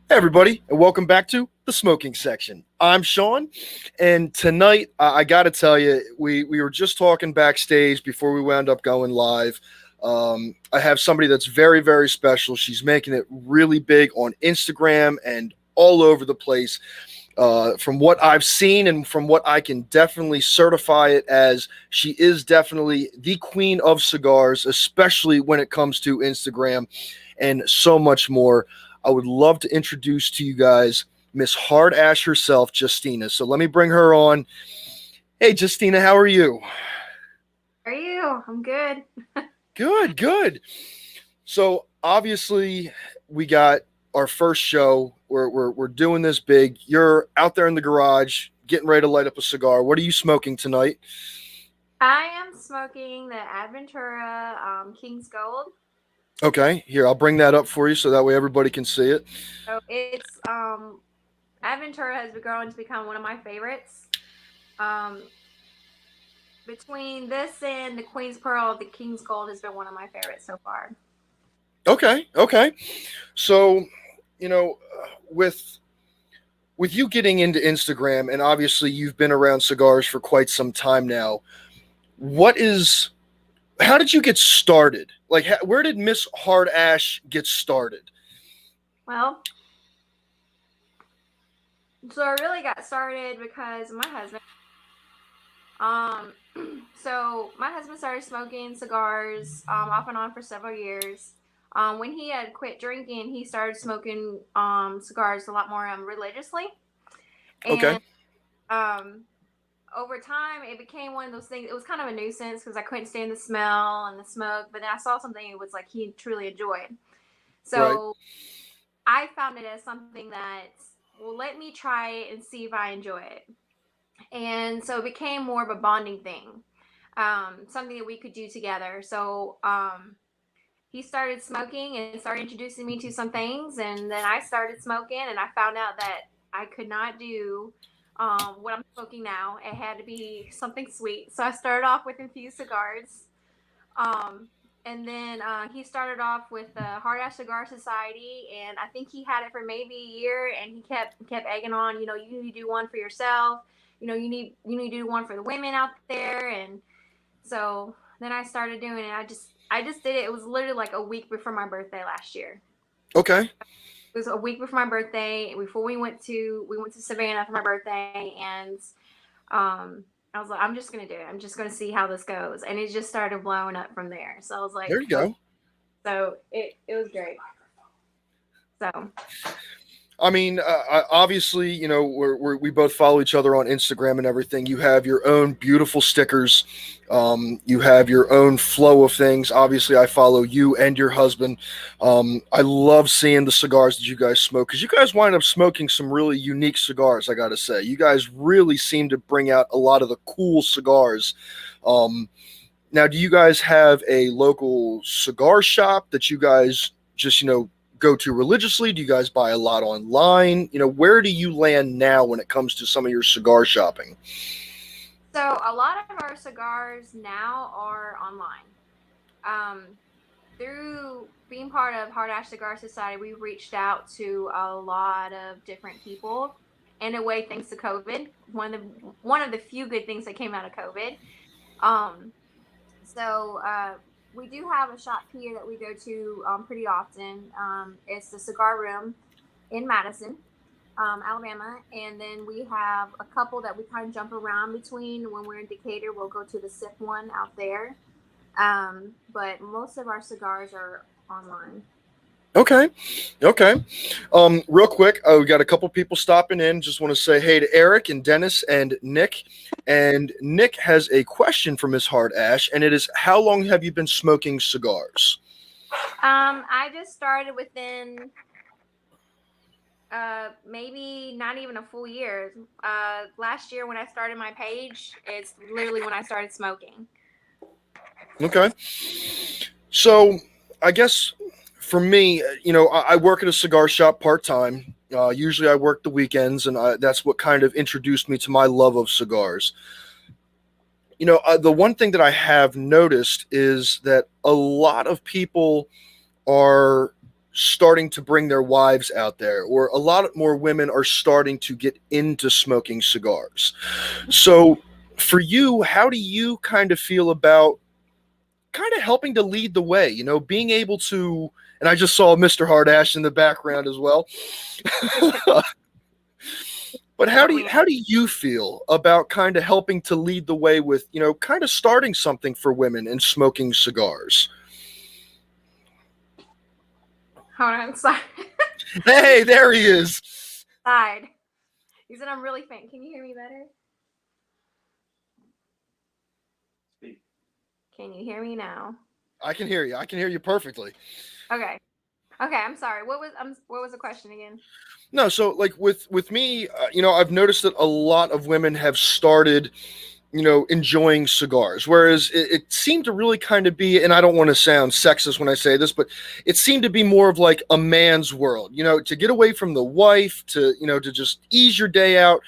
Hey, everybody, and welcome back to the smoking section. I'm Sean, and tonight I got to tell you, we were just talking backstage before we wound up going live. I have somebody that's very, very special. She's making it really big on Instagram and all over the place. From what I've seen and from what I can definitely certify it as, she is definitely the queen of cigars, especially when it comes to Instagram and so much more. I would love to introduce to you guys Miss Hard Ash herself, Justina. So let me bring her on. Hey, Justina, how are you? How are you? I'm good. Good, good. So obviously, we got our first show. We're doing this big. You're out there in the garage getting ready to light up a cigar. What are you smoking tonight? I am smoking the Adventura King's Gold. Okay, here, I'll bring that up for you so that way everybody can see it. So it's Adventura has grown to become one of my favorites. Um, Between this and the Queen's Pearl, the King's Gold has been one of my favorites so far. Okay, okay. So, you know, with you getting into Instagram, and obviously you've been around cigars for quite some time now. What is How did you get started? Like, where did Miss Hard Ash get started? Well, so I really got started because of my husband. Um, so my husband started smoking cigars off and on for several years. When he had quit drinking, he started smoking cigars a lot more religiously. Okay, And um, over time, it became one of those things. It was kind of a nuisance because I couldn't stand the smell and the smoke. But then I saw something it was like he truly enjoyed. right. So I found it as something that, well, let me try it and see if I enjoy it. And so it became more of a bonding thing, something that we could do together. So he started smoking and started introducing me to some things, and then I started smoking, and I found out that I could not do what I'm smoking now. It had to be something sweet. So I started off with infused cigars. Um, and then he started off with the Hard Ash Cigar Society, and I think he had it for maybe a year, and he kept egging on. You need to do one for yourself. You need to do one for the women out there, and so then I started doing it. I just did it. It was literally like a week before my birthday last year. Okay, It was a week before my birthday. Before we went to Savannah for my birthday, and I was like, I'm just gonna do it. I'm just gonna see how this goes, and it just started blowing up from there. So I was there like, you okay. go. So it was great. So I mean, obviously, we both follow each other on Instagram and everything. You have your own beautiful stickers. You have your own flow of things. Obviously, I follow you and your husband. I love seeing the cigars that you guys smoke because you guys wind up smoking some really unique cigars. I got to say, you guys really seem to bring out a lot of the cool cigars. Um, Now, do you guys have a local cigar shop that you guys just, go to religiously? Do you guys buy a lot online? Where do you land now when it comes to some of your cigar shopping? so a lot of our cigars now are online. Um, Through being part of Hard Ash Cigar Society, we've reached out to a lot of different people. In a way, thanks to COVID, one of the few good things that came out of COVID. Um, so we do have a shop here that we go to pretty often. It's the Cigar Room in Madison, Alabama, and then we have a couple that we kind of jump around between. When we're in Decatur, we'll go to the SIP one out there. But most of our cigars are online. Okay. Okay. Real quick, we got a couple people stopping in. Just want to say hey to Eric and Dennis and Nick. And Nick has a question for Miss Hard Ash, and it is, how long have you been smoking cigars? I just started within maybe not even a full year. Last year when I started my page, it's literally when I started smoking. Okay. So I guess for me, I work at a cigar shop part time. Usually I work the weekends, and that's what kind of introduced me to my love of cigars. The one thing that I have noticed is that a lot of people are starting to bring their wives out there, or a lot more women are starting to get into smoking cigars. So, for you, how do you kind of feel about kind of helping to lead the way? You know, being able to, and I just saw Mr. Hardash in the background as well. But how do you feel about kind of helping to lead the way with, you know, kind of starting something for women in smoking cigars? Hold on, sorry. Hey, there he is. Side. He said I'm really faint. Can you hear me better? Can you hear me now? I can hear you. I can hear you perfectly. Okay. Okay, I'm sorry. What was the question again? No, so like with me, you know, I've noticed that a lot of women have started, you know, enjoying cigars, whereas it seemed to really kind of be, and I don't want to sound sexist when I say this, but it seemed to be more of like a man's world, you know, to get away from the wife, to, you know, to just ease your day out.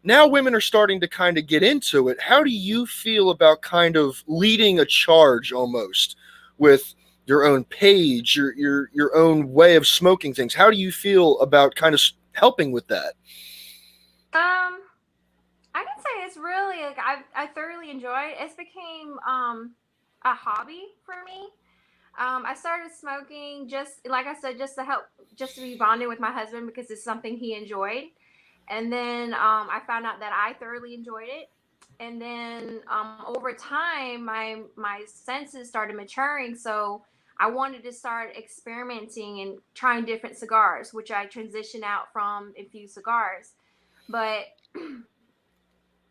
Now women are starting to kind of get into it. How do you feel about kind of leading a charge almost with your own page, your own way of smoking things? How do you feel about kind of helping with that? Um, I can say it's really like I thoroughly enjoyed it. It's became a hobby for me. I started smoking just like I said, just to help, just to be bonded with my husband because it's something he enjoyed. And then I found out that I thoroughly enjoyed it. And then over time, my senses started maturing, so I wanted to start experimenting and trying different cigars, which I transitioned out from infused cigars. But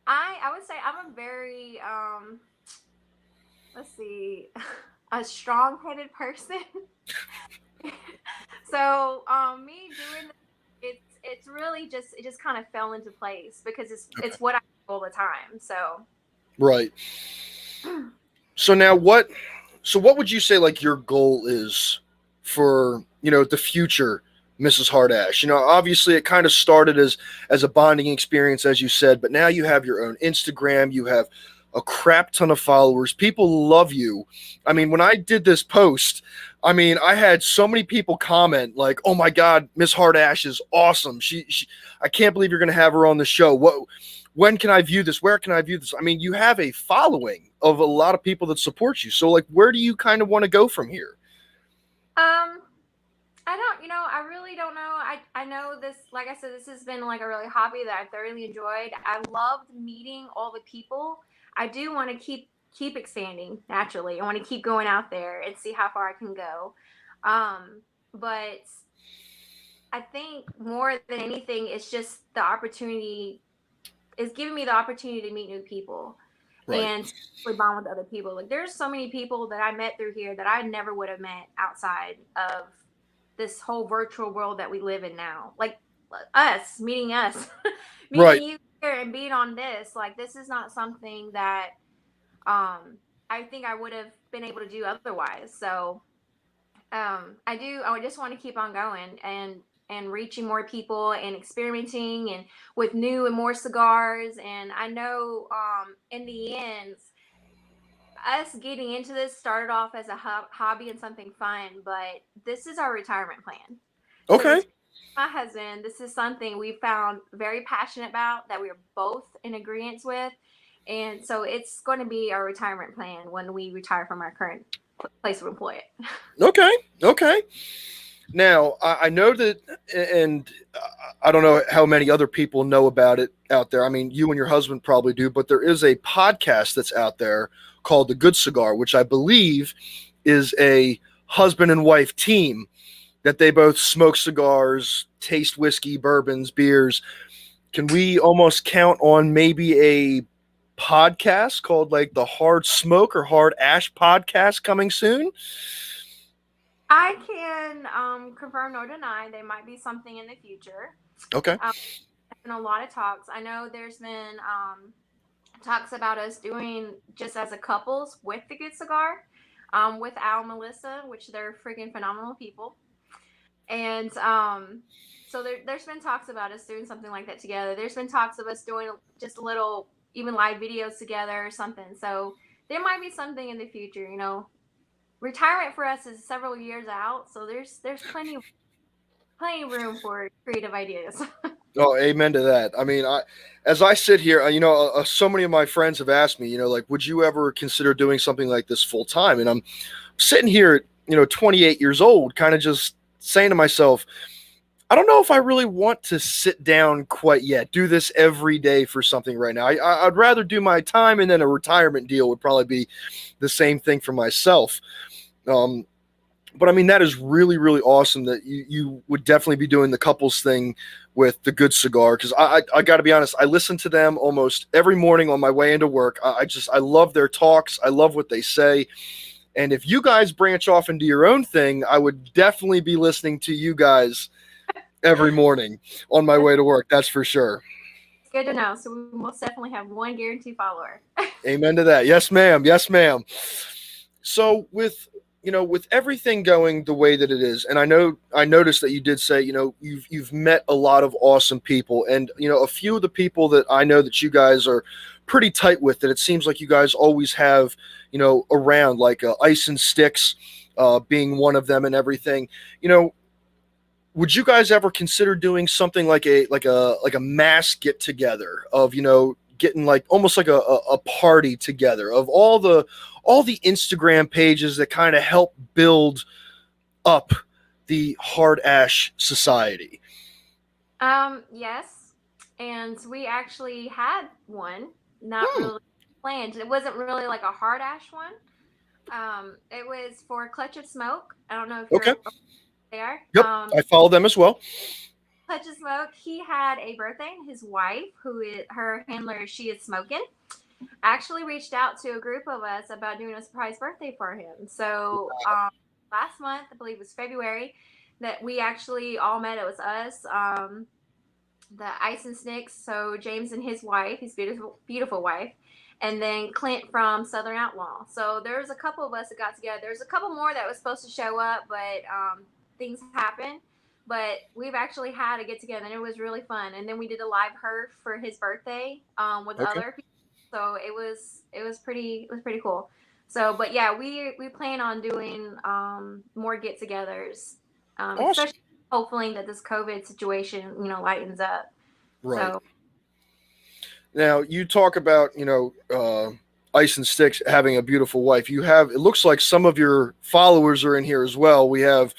I would say I'm a very let's see, a strong-headed person. So me doing this, it's really just it just kind of fell into place because Okay. it's what I do all the time. So Right. So now what would you say like your goal is for, you know, the future Mrs. Hardash? You know, obviously it kind of started as a bonding experience, as you said, but now you have your own Instagram, you have a crap ton of followers. People love you. I mean, when I did this post, I mean, I had so many people comment like, "Oh my God, Miss Hardash is awesome. She I can't believe you're going to have her on the show. What when can I view this? Where can I view this?" I mean, you have a following of a lot of people that support you. So, like, where do you kind of want to go from here? um I don't, I really don't know. I know this, like I said, this has been like a really hobby that I thoroughly enjoyed. I loved meeting all the people. I do want to keep expanding naturally. I want to keep going out there and see how far I can go. But I think more than anything, it's just the opportunity is giving me the opportunity to meet new people Right. and to really bond with other people. Like there's so many people that I met through here that I never would have met outside of this whole virtual world that we live in now. Like us, Right. meeting you here and being on this. Like this is not something that I think I would have been able to do otherwise. So I just want to keep on going and reaching more people and experimenting and with new and more cigars. And I know in the end, us getting into this started off as a hobby and something fun, but this is our retirement plan. So Okay. between my husband, this is something we found very passionate about that we're both in agreement with. And so it's going to be our retirement plan when we retire from our current place of employment. Okay. Okay. Now, I know that, and I don't know how many other people know about it out there. I mean, you and your husband probably do, but there is a podcast that's out there called The Good Cigar, which I believe is a husband and wife team that they both smoke cigars, taste whiskey, bourbons, beers. Can we almost count on maybe a podcast called like the Hard Smoke or Hard Ash podcast coming soon? I can confirm nor deny there might be something in the future. Okay. There's been a lot of talks. I know there's been talks about us doing just as a couples with the Good Cigar, with Al and Melissa, which they're freaking phenomenal people. And so there's been talks about us doing something like that together. There's been talks of us doing just a little, even live videos together or something. So there might be something in the future. retirement for us is several years out, so there's plenty of room for creative ideas. Oh, amen to that. I mean, as I sit here, so many of my friends have asked me, like, would you ever consider doing something like this full time? And I'm sitting here at, 28 years old, kind of just saying to myself, I don't know if I really want to sit down quite yet, do this every day for something right now. I'd rather do my time, and then a retirement deal would probably be the same thing for myself. Um, but I mean, that is really, really awesome that you would definitely be doing the couples thing with the Good Cigar. Because I got to be honest, I listen to them almost every morning on my way into work. I love their talks. I love what they say. And if you guys branch off into your own thing, I would definitely be listening to you guys every morning on my way to work. That's for sure. It's good to know. So we most definitely have one guaranteed follower. Amen to that. Yes, ma'am. Yes, ma'am. So with everything going the way that it is, and I noticed that you did say, you've met a lot of awesome people, and a few of the people that I know that you guys are pretty tight with, that it seems like you guys always have, around, like Ice and Sticks being one of them and everything. Would you guys ever consider doing something like a mass get together of, getting like almost like a party together of all the Instagram pages that kind of help build up the Hard Ash Society? Yes, and we actually had one, not Hmm. really planned. It wasn't really like a hard ash one. It was for Clutch of Smoke. I don't know if Okay. you're there. Yep. I follow them as well. Clutch of Smoke. He had a birthday, and his wife, who is her handler, she is smoking, actually reached out to a group of us about doing a surprise birthday for him. So last month, I believe it was February, that we actually all met. It was us, the Ice and Snicks, so James and his wife, his beautiful, beautiful wife, and then Clint from Southern Outlaw. So there's a couple of us that got together. There's a couple more that was supposed to show up, but things happened. But we've actually had a get together, and it was really fun. And then we did a live herf for his birthday with Okay. other people. So it was pretty cool. So, but yeah, we plan on doing more get-togethers, Awesome. especially hopefully that this COVID situation, lightens up. Right. So Now you talk about, Ice and Sticks having a beautiful wife. It looks like some of your followers are in here as well. We have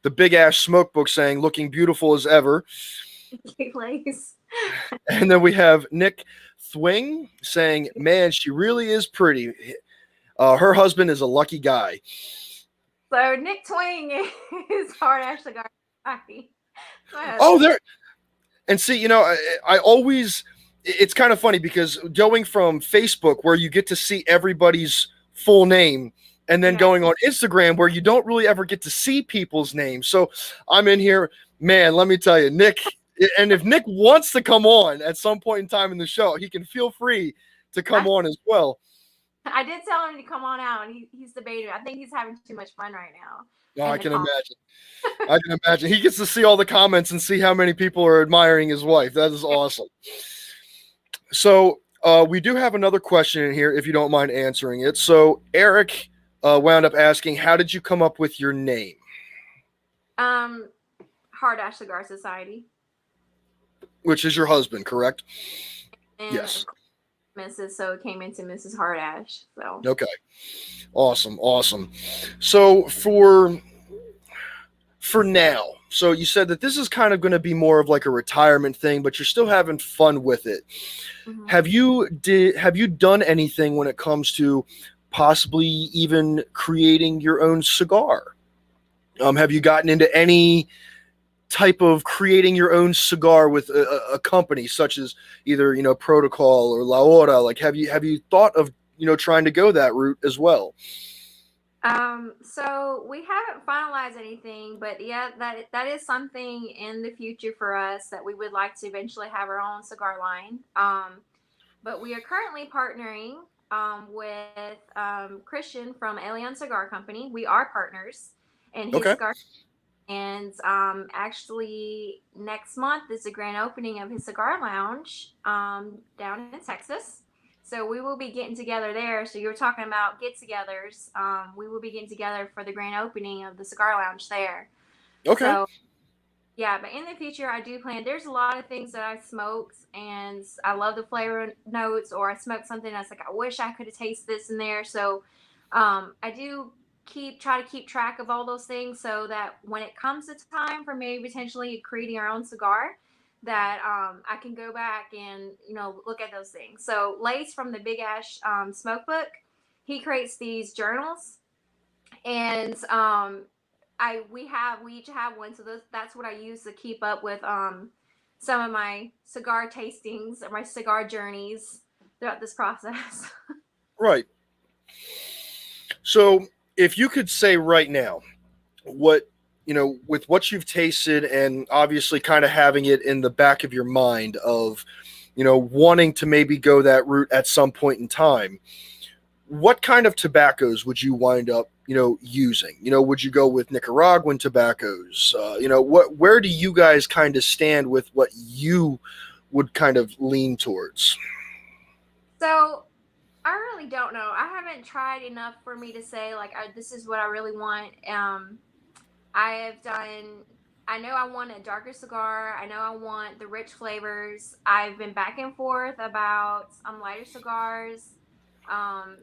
the Big Ash Smokebook saying looking beautiful as ever. legs. And then we have Nick Thwing saying, man, she really is pretty. Her husband is a lucky guy. So Nick Twing is hard Ash Cigar. My Oh, husband. there. And see, I always, it's kind of funny because going from Facebook where you get to see everybody's full name, and then Yeah. going on Instagram where you don't really ever get to see people's names. So I'm in here, man, let me tell you, Nick, and if Nick wants to come on at some point in time in the show, he can feel free to come I, on as well. I did tell him to come on out, and he's debating. I think he's having too much fun right now No, in I the can comments. imagine. I can imagine. He gets to see all the comments and see how many people are admiring his wife. That is awesome. So we do have another question in here, if you don't mind answering it. So Eric wound up asking, "How did you come up with your name?" Um, Hard Ash Cigar Society, Which is your husband, correct? and Yes. of course, Mrs. So it came into Mrs. Hard Ash. So Okay. Awesome. Awesome. So for now, so you said that this is kind of going to be more of like a retirement thing, but you're still having fun with it. mhm. Have you done anything when it comes to possibly even creating your own cigar? Have you gotten into any type of creating your own cigar with a company such as either Protocol or La Hora? Like, have you thought of trying to go that route as well? So we haven't finalized anything, but yeah, that is something in the future for us that we would like to eventually have our own cigar line. But we are currently partnering with Christian from Alien Cigar Company. We are partners in his Okay. cigar, and actually next month is the grand opening of his cigar lounge down in Texas. So we will be getting together there. So you were talking about get-togethers. We will be getting together for the grand opening of the Cigar Lounge there. Okay. So yeah, but in the future, I do plan. There's a lot of things that I smoked, and I love the flavor notes, or I smoked something that's like I wish I could have tasted this in there. So, I do try to keep track of all those things, so that when it comes to time for maybe potentially creating our own cigar, that I can go back and look at those things. So, Lace from the Big Ash Smoke Book, he creates these journals, and we each have one, so that's what I use to keep up with some of my cigar tastings or my cigar journeys throughout this process. Right. So, if you could say right now, what with what you've tasted, and obviously kind of having it in the back of your mind of wanting to maybe go that route at some point in time, what kind of tobaccos would you wind up using? Would you go with Nicaraguan tobaccos? Where do you guys kind of stand with what you would kind of lean towards? So I really don't know. I haven't tried enough for me to say like this is what I really want. I have done. I know I want a darker cigar. I know I want the rich flavors. I've been back and forth about lighter cigars. Um,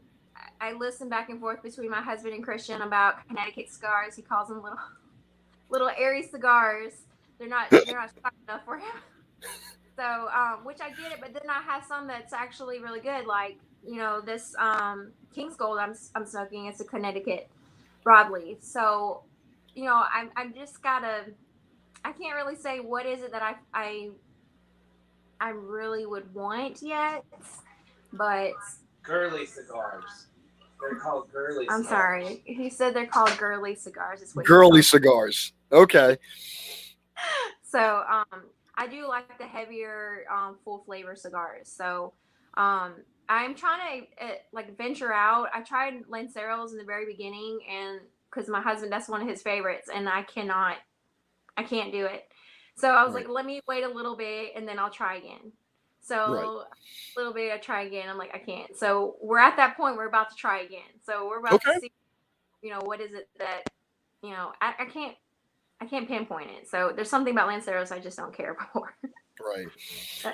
I listen back and forth between my husband and Christian about Connecticut cigars. He calls them little airy cigars. They're not strong enough for him. So, which I get it, but then I have some that's actually really good, like this King's Gold I'm smoking. It's a Connecticut broadleaf. So, I'm just gotta. I can't really say what is it that I really would want yet, but Girly cigars. They're called girly I'm cigars. sorry. He said they're called girly cigars. Is what he Girly told. cigars. Okay. So I do like the heavier full flavor cigars. So I'm trying to like venture out. I tried Lanceros in the very beginning, and because my husband, that's one of his favorites, and I can't do it. So I was Right. like, let me wait a little bit and then I'll try again. Right. So a little bit, I try again. I'm like, I can't. So we're at that point. We're about to try again. So we're about to Okay. see, what is it that, I can't pinpoint it. So there's something about Lanceros I just don't care for. Right.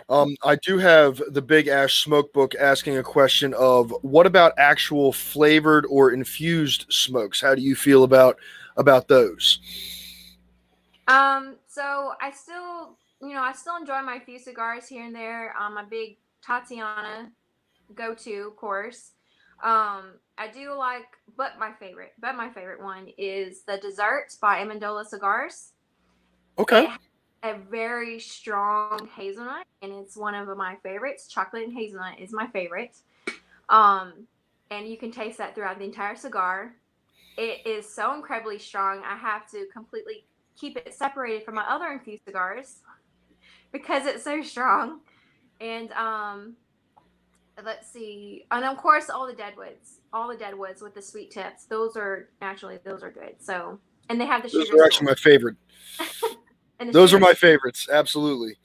But, I do have the Big Ash Smoke Book asking a question of what about actual flavored or infused smokes? How do you feel about those? so I still enjoy my few cigars here and there. A big Tatiana go to, of course. I do like, but my favorite one is the Desserts by Amendola Cigars. Okay. It has a very strong hazelnut, and it's one of my favorites. Chocolate and hazelnut is my favorite. Um, and you can taste that throughout the entire cigar. It is so incredibly strong. I have to completely keep it separated from my other infused cigars because it's so strong. And let's see, and of course all the deadwoods with the sweet tips. Those are good. So, and they have the Those sugar are skull actually my favorite. and the Those are sugar. my favorites. Absolutely.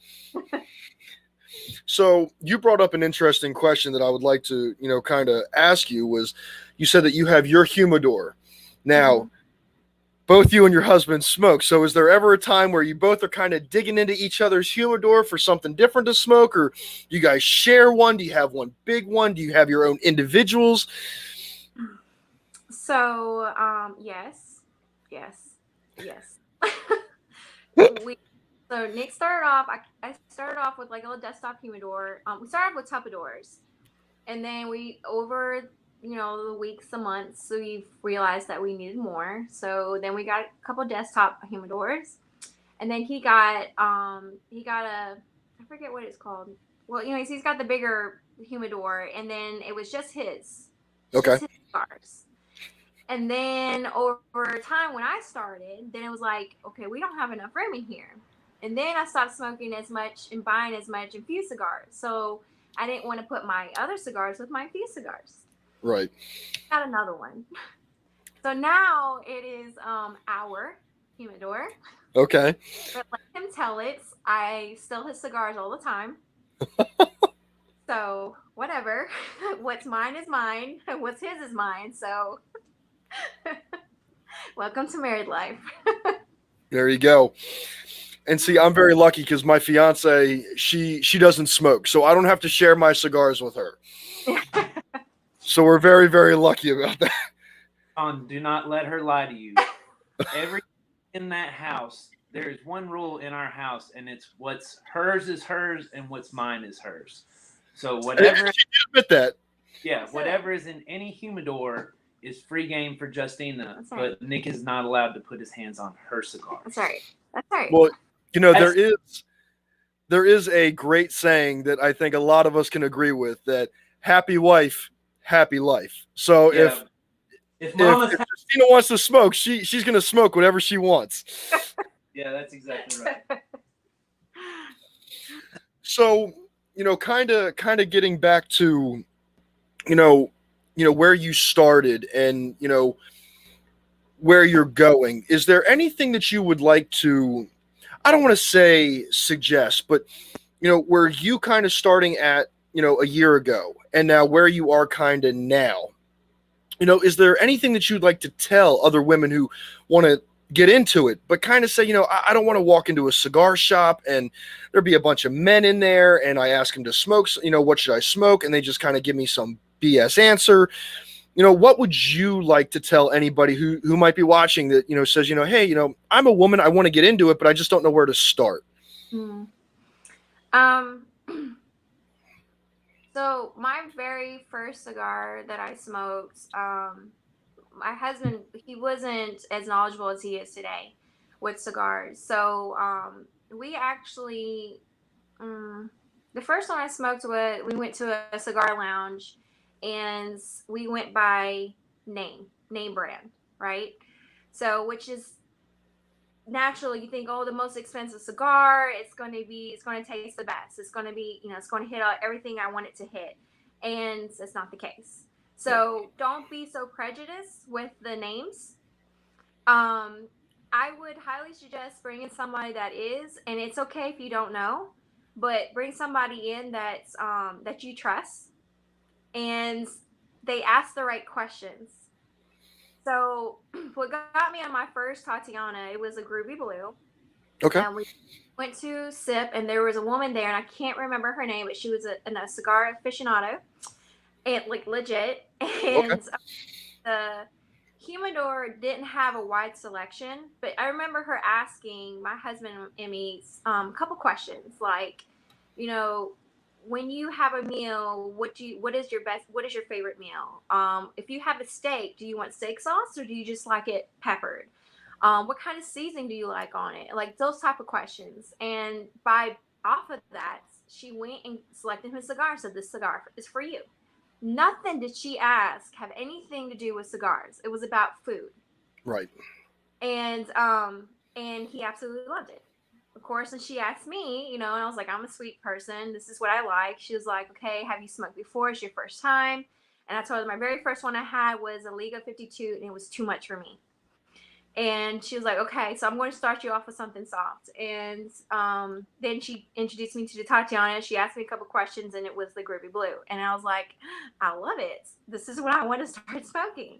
So you brought up an interesting question that I would like to, kind of ask you was you said that you have your humidor. Mhm. Now, both you and your husband smoke. So is there ever a time where you both are kind of digging into each other's humidor for something different to smoke, or do you guys share one? Do you have one big one? Do you have your own individuals? So, yes, yes, yes. we Nick started off. I started off with like a little desktop humidor. We started off with Tupperdoors, and then we over the weeks, the months, so we realized that we needed more. So then we got a couple desktop humidors, and then he got a, I forget what it's called. Well, he's got the bigger humidor, and then it was Okay. just his cigars. And then over time, when I started, then it was like, okay, we don't have enough room in here. And then I stopped smoking as much and buying as much infused cigars. So I didn't want to put my other cigars with my infused cigars. Right. Got another one. So now it is our humidor. Okay. But let him tell it, I steal his cigars all the time. So whatever, what's mine is mine. What's his is mine. So welcome to married life. There you go. And see, I'm very lucky because my fiance, she doesn't smoke, so I don't have to share my cigars with her. So we're very, very lucky about that. On, do not let her lie to you. Every in that house, there is one rule in our house, and it's what's hers is hers, and what's mine is hers. So And whatever, she did admit that. yeah, whatever is in any humidor is free game for Justina. That's right. But Nick is not allowed to put his hands on her cigars. That's right. That's right. Well, That's there is a great saying that I think a lot of us can agree with, that happy wife, happy life. So yeah. If if Mama's Christina wants to smoke, she's gonna smoke whatever she wants. yeah, that's exactly right. So kind of getting back to you know where you started, and where you're going. Is there anything that you would like to? I don't want to say suggest, but where you kind of starting at a year ago, and now where you are kind of now. Is there anything that you'd like to tell other women who want to get into it, but kind of say, I don't want to walk into a cigar shop and there be a bunch of men in there, and I ask them to smoke, what should I smoke? And they just kind of give me some BS answer. What would you like to tell anybody who might be watching that, says, hey, I'm a woman, I want to get into it, but I just don't know where to start. Hmm. Um. So my very first cigar that I smoked, my husband, he wasn't as knowledgeable as he is today with cigars. So we actually, um, the first one I smoked with, we went to a cigar lounge, and we went by name brand, right? So which is naturally you think, oh, the most expensive cigar, it's going to taste the best, it's going to be, it's going to hit everything I want it to hit, and it's not the case. So don't be so prejudiced with the names. um I would highly suggest bringing somebody that is, and it's okay if you don't know, but bring somebody in that you trust, and they ask the right questions. So what got me on my first Tatiana, it was a Groovy Blue. Okay. And we went to sip, and there was a woman there, and I can't remember her name, but she was a cigar aficionado, and like legit. Okay. And the humidor didn't have a wide selection, but I remember her asking my husband and me a couple questions, like, you know, when you have a meal, what is your favorite meal? If you have a steak, do you want steak sauce, or do you just like it peppered? What kind of seasoning do you like on it? Like those type of questions. And by off of that, she went and selected him a cigar and said, "This cigar is for you." Nothing did she ask have anything to do with cigars. It was about food. Right. And he absolutely loved it. Of course, and she asked me, and I was like, I'm a sweet person. This is what I like. She was like, okay, have you smoked before? It's your first time. And I told her my very first one I had was a Liga 52, and it was too much for me. And she was like, okay, so I'm going to start you off with something soft. And then she introduced me to the Tatiana. She asked me a couple questions, and it was the Groovy Blue. And I was like, I love it. This is what I want to start smoking.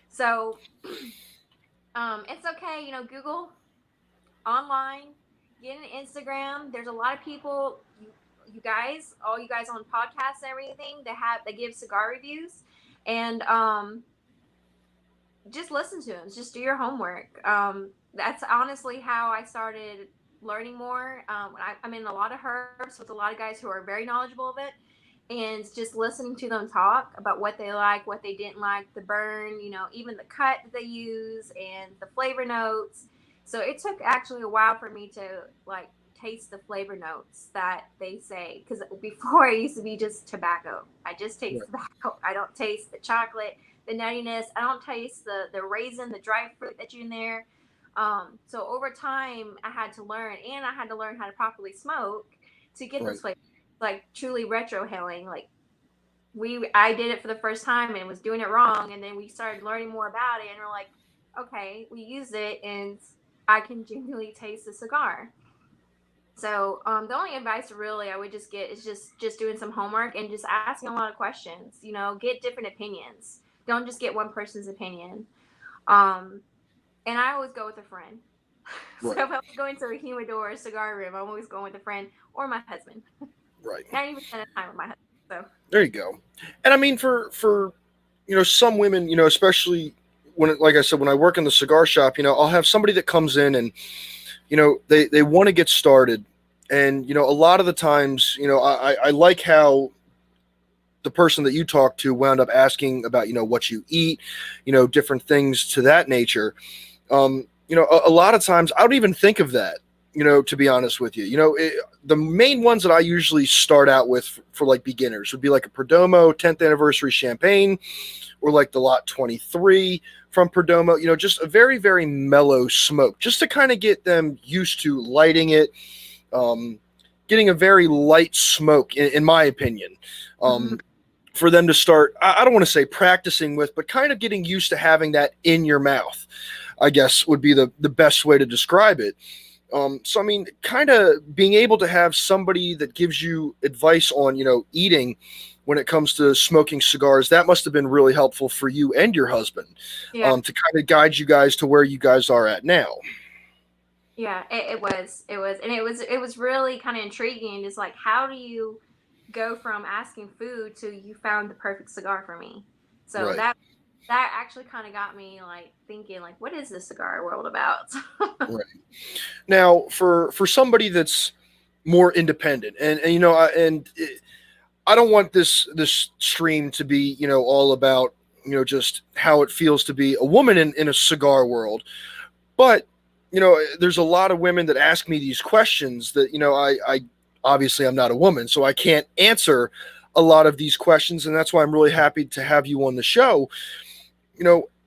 So it's okay, Google online, get an Instagram. There's a lot of people, you guys, all you guys on podcasts and everything, they give cigar reviews. And just listen to them. Just do your homework. That's honestly how I started learning more. I'm in a lot of herbs with a lot of guys who are very knowledgeable of it, and just listening to them talk about what they like, what they didn't like, the burn, even the cut that they use, and the flavor notes. So it took actually a while for me to like taste the flavor notes that they say, because before it used to be just tobacco. I just taste Right. tobacco. I don't taste the chocolate, the nuttiness. I don't taste the raisin, the dry fruit that's in there. So over time, I had to learn, and I had to learn how to properly smoke to get Right. those flavors. Like truly retrohaling. Like I did it for the first time and was doing it wrong, and then we started learning more about it, and we're like, okay, we used it, and I can genuinely taste the cigar. So the only advice really I would just get is just doing some homework and just asking a lot of questions. Get different opinions. Don't just get one person's opinion. Um, and I always go with a friend. So Right. if I'm going to a humidor or a cigar room, I'm always going with a friend or my husband. Right. And I even spend time with my husband. So There you go. And I mean, for some women, especially when, like I said, when I work in the cigar shop, I'll have somebody that comes in and they want to get started, and a lot of the times, I like how the person that you talked to wound up asking about what you eat, different things to that nature. A lot of times I don't even think of that, to be honest with you. The main ones that I usually start out with for like beginners would be like a Perdomo 10th anniversary champagne, or like the Lot 23 from Perdomo, just a very, very mellow smoke, just to kind of get them used to lighting it, getting a very light smoke, in my opinion. For them to start, I don't want to say practicing with, but kind of getting used to having that in your mouth, I guess would be the best way to describe it. So, I mean, kind of being able to have somebody that gives you advice on, eating when it comes to smoking cigars, that must have been really helpful for you and your husband, yeah, to kind of guide you guys to where you guys are at now. yeah, it was really kind of intriguing. Just like, how do you go from asking food to you found the perfect cigar for me? So Right. that actually kind of got me like thinking, like, what is this cigar world about? Right. Now, for somebody that's more independent, and I don't want this stream to be, all about, just how it feels to be a woman in a cigar world. But, there's a lot of women that ask me these questions that, I obviously I'm not a woman, so I can't answer a lot of these questions. And that's why I'm really happy to have you on the show.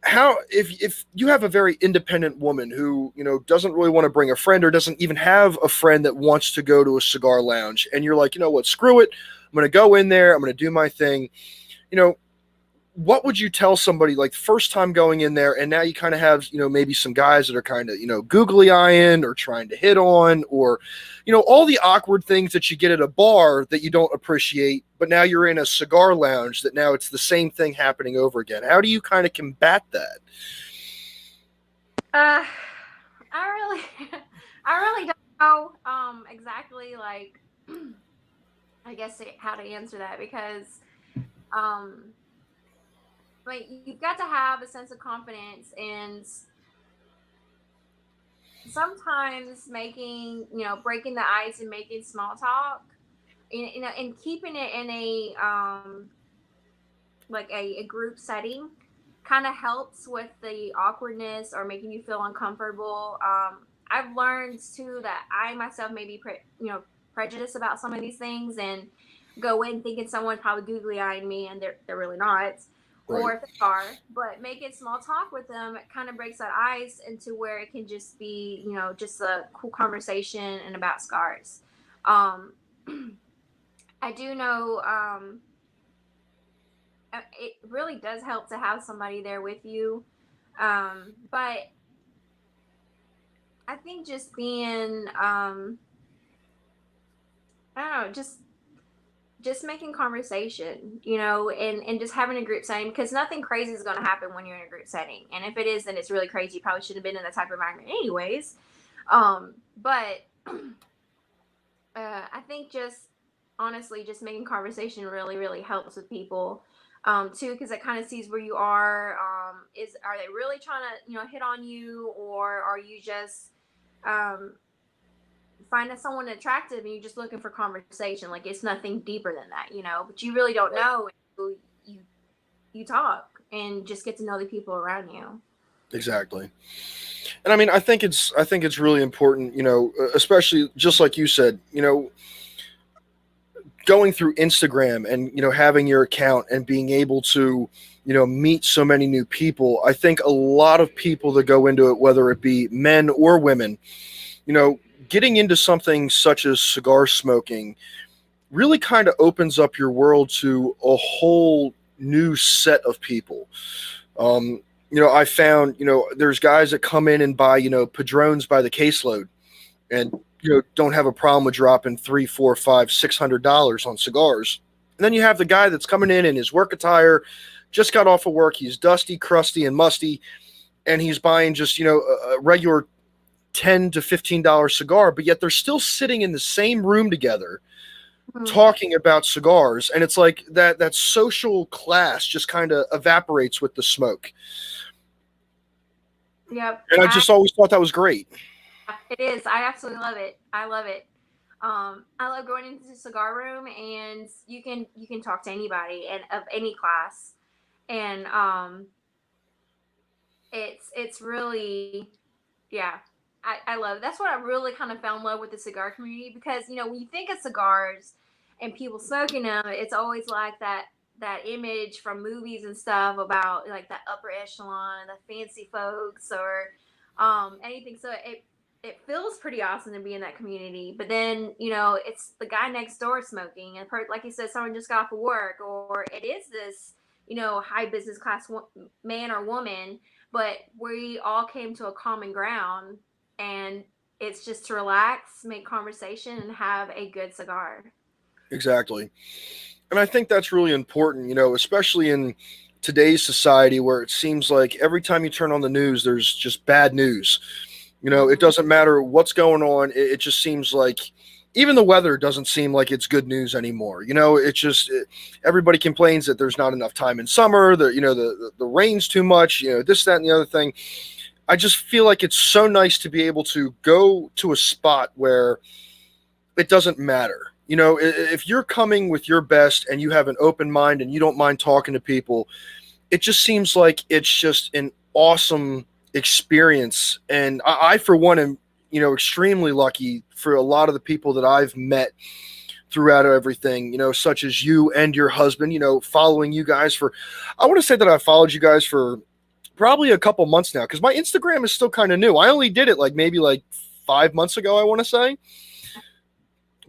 How, if you have a very independent woman who, doesn't really want to bring a friend, or doesn't even have a friend that wants to go to a cigar lounge, and you're like, you know what, screw it. I'm going to go in there. I'm going to do my thing. What would you tell somebody like the first time going in there, and now you kind of have, maybe some guys that are kind of, googly eyeing or trying to hit on, or, all the awkward things that you get at a bar that you don't appreciate, but now you're in a cigar lounge that now it's the same thing happening over again. How do you kind of combat that? I really, I really don't know exactly like I guess how to answer that, because um like you've got to have a sense of confidence, and sometimes making breaking the ice and making small talk, and keeping it in a like a group setting kind of helps with the awkwardness or making you feel uncomfortable. I've learned too that I myself may be prejudiced about some of these things, and go in thinking someone probably googly eyeing me, and they're really not. Right. Or if they are, but making small talk with them, it kind of breaks that ice into where it can just be, just a cool conversation and about scars. Um, I do know it really does help to have somebody there with you. But I think just being, I don't know, just making conversation, and just having a group setting, because nothing crazy is going to happen when you're in a group setting. And if it is, then it's really crazy. You probably shouldn't have been in that type of environment anyways. But I think just honestly, just making conversation really, really helps with people. Too, because it kind of sees where you are. Are they really trying to, hit on you, or are you just um, finding someone attractive and you're just looking for conversation? Like, it's nothing deeper than that, But you really don't know until you talk and just get to know the people around you. Exactly. And I mean, I think it's really important, especially just like you said, going through Instagram and having your account and being able to meet so many new people. I think a lot of people that go into it, whether it be men or women, you know getting into something such as cigar smoking really kind of opens up your world to a whole new set of people. I found there's guys that come in and buy Padrones by the caseload, and don't have a problem with dropping $3, $4, $5, $600 on cigars. And then you have the guy that's coming in his work attire, just got off of work, he's dusty, crusty, and musty, and he's buying just a regular $10 to $15 cigar, but yet they're still sitting in the same room together talking about cigars, and it's like that social class just kind of evaporates with the smoke. Yep. And I just always thought that was great. It is. I absolutely love it. I love it. I love going into the cigar room, and you can talk to anybody and of any class, and it's really, yeah. I love it. That's what I really kind of fell in love with the cigar community, because when you think of cigars and people smoking them, it's always like that image from movies and stuff about like that upper echelon, the fancy folks, or anything. So it feels pretty awesome to be in that community. But then it's the guy next door smoking, and like you said, someone just got off of work, or it is this high business class man or woman, but we all came to a common ground, and it's just to relax, make conversation, and have a good cigar. Exactly. And I think that's really important, especially in today's society, where it seems like every time you turn on the news, there's just bad news. It doesn't matter what's going on. It just seems like even the weather doesn't seem like it's good news anymore. It's just everybody complains that there's not enough time in summer, the rain's too much, this, that, and the other thing. I just feel like it's so nice to be able to go to a spot where it doesn't matter. If you're coming with your best and you have an open mind and you don't mind talking to people, it just seems like it's just an awesome experience. And I for one, am, extremely lucky for a lot of the people that I've met throughout everything, such as you and your husband, following you guys for, I want to say that I followed you guys for probably a couple months now, because my Instagram is still kind of new. I only did it maybe 5 months ago, I want to say.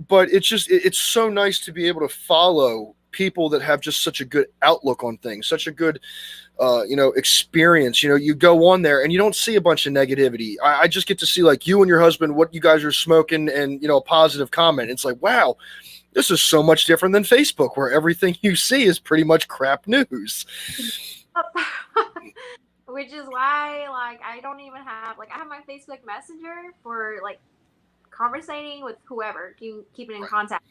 But it's so nice to be able to follow people that have just such a good outlook on things, such a good, experience. You go on there and you don't see a bunch of negativity. I just get to see you and your husband, what you guys are smoking, and, a positive comment. It's like, wow, this is so much different than Facebook, where everything you see is pretty much crap news. Which is why, I don't even have, I have my Facebook Messenger for, conversating with whoever, keeping in contact.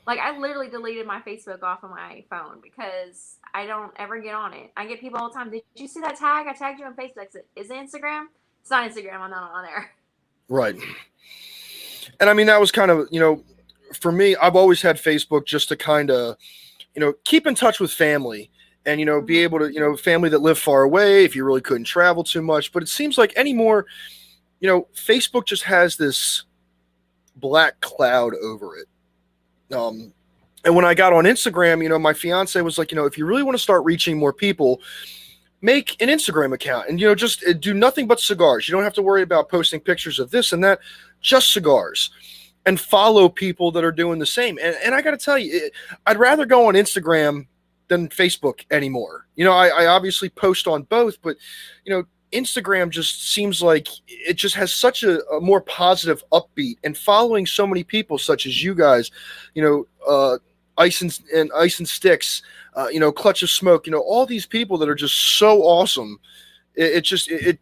I literally deleted my Facebook off of my phone because I don't ever get on it. I get people all the time, did you see that tag? I tagged you on Facebook. Is it Instagram? It's not Instagram. I'm not on there. Right. And I mean, that was kind of, for me, I've always had Facebook just to kind of, keep in touch with family. And, be able to, family that live far away, if you really couldn't travel too much. But it seems like anymore, Facebook just has this black cloud over it. And when I got on Instagram, my fiance was like, if you really want to start reaching more people, make an Instagram account and, just do nothing but cigars. You don't have to worry about posting pictures of this and that, just cigars, and follow people that are doing the same. And I got to tell you, I'd rather go on Instagram than Facebook anymore. I obviously post on both, but, Instagram just seems like it just has such a more positive upbeat, and following so many people such as you guys, Ice and Sticks, Clutch of Smoke, all these people that are just so awesome. It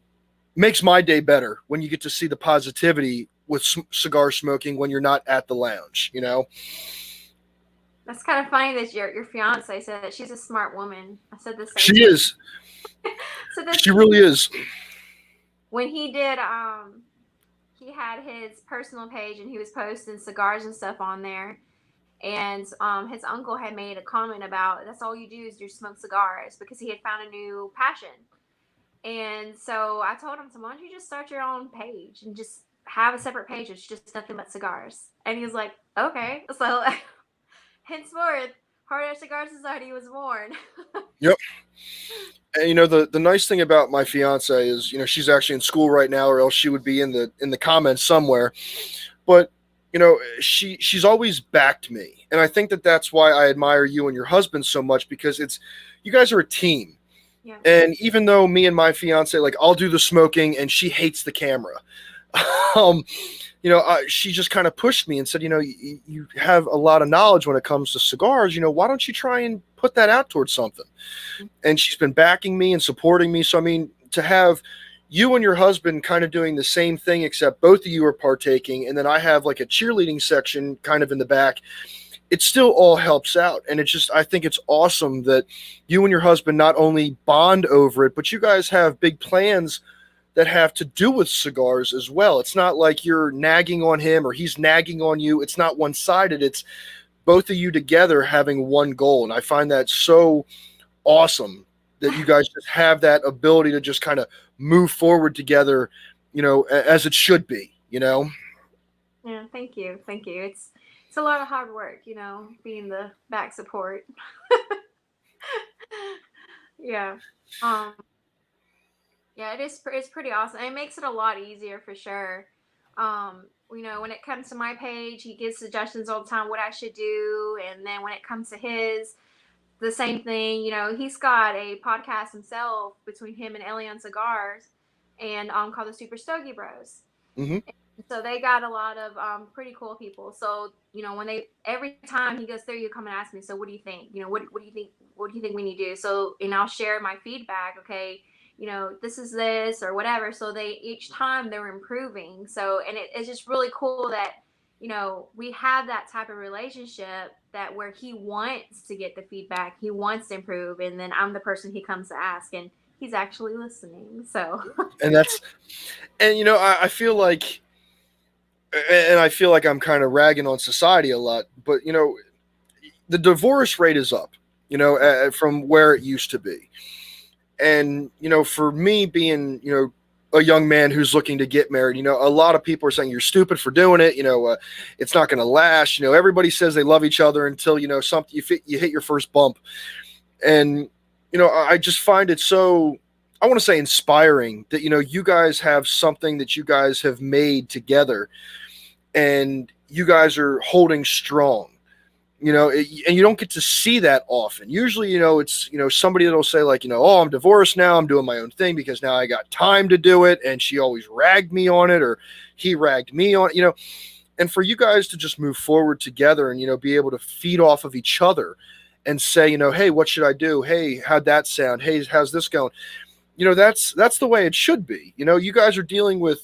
makes my day better when you get to see the positivity with cigar smoking when you're not at the lounge, That's kind of funny that your fiance said that she's a smart woman. I said the same. She is. So she really is. When he did, he had his personal page and he was posting cigars and stuff on there. And his uncle had made a comment about, that's all you do is you smoke cigars, because he had found a new passion. And so I told him, so why don't you just start your own page and just have a separate page. It's just nothing but cigars. And he was like, okay. So henceforth, Hard Air Cigar Society was born. Yep. And the nice thing about my fiance is, she's actually in school right now, or else she would be in the comments somewhere. But she's always backed me, and I think that's why I admire you and your husband so much, because you guys are a team. Yeah. And even though me and my fiance, I'll do the smoking and she hates the camera, she just kind of pushed me and said, you have a lot of knowledge when it comes to cigars. Why don't you try and put that out towards something? And she's been backing me and supporting me. So, I mean, to have you and your husband kind of doing the same thing, except both of you are partaking, and then I have like a cheerleading section kind of in the back, it still all helps out. And I think it's awesome that you and your husband not only bond over it, but you guys have big plans that have to do with cigars as well. It's not like you're nagging on him or he's nagging on you. It's not one-sided. It's both of you together having one goal. And I find that so awesome that you guys just have that ability to just kind of move forward together, as it should be. Yeah, thank you. It's a lot of hard work, being the back support. Yeah. Yeah, it's pretty awesome. It makes it a lot easier for sure. When it comes to my page, he gives suggestions all the time what I should do, and then when it comes to his, the same thing. He's got a podcast himself between him and Elion Cigars, and called the Super Stogie Bros. Mm-hmm. So they got a lot of pretty cool people. So every time he goes through, you come and ask me, so what do you think? What do you think? What do you think we need to do? So, and I'll share my feedback. Okay, this is this or whatever. So each time they're improving. So, and it's just really cool that we have that type of relationship that where he wants to get the feedback, he wants to improve, and then I'm the person he comes to ask, and he's actually listening. So, and I feel like. And I feel like I'm kind of ragging on society a lot, but the divorce rate is up, from where it used to be. And for me being a young man who's looking to get married, a lot of people are saying you're stupid for doing it. It's not going to last. Everybody says they love each other until something you hit your first bump. And I just find it so, I want to say, inspiring that you guys have something that you guys have made together. And you guys are holding strong, and you don't get to see that often. Usually, it's, somebody that'll say like, oh, I'm divorced now. I'm doing my own thing because now I got time to do it. And she always ragged me on it, or he ragged me on it, and for you guys to just move forward together and, be able to feed off of each other and say, hey, what should I do? Hey, how'd that sound? Hey, how's this going? That's the way it should be. You guys are dealing with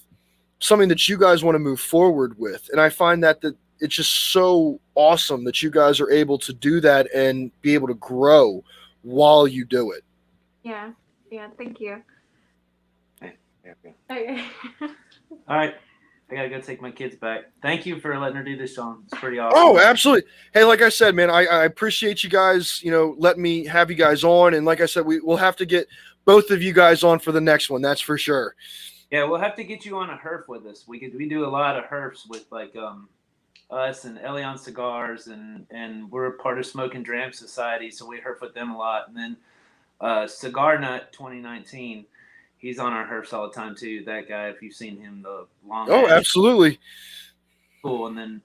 something that you guys want to move forward with. And I find that it's just so awesome that you guys are able to do that and be able to grow while you do it. Yeah. Thank you. Yeah. Okay. All right. I gotta go take my kids back. Thank you for letting her do this, Sean. It's pretty awesome. Oh, absolutely. Hey, like I said, man, I appreciate you guys, letting me have you guys on. And like I said, we'll have to get both of you guys on for the next one. That's for sure. Yeah, we'll have to get you on a herf with us. We do a lot of herfs with like us and Elion Cigars, and we're a part of Smoke and Dram Society, so we herf with them a lot. And then Cigar Nut 2019, he's on our herfs all the time too. That guy, if you've seen him, the long. Oh, absolutely. Cool. And then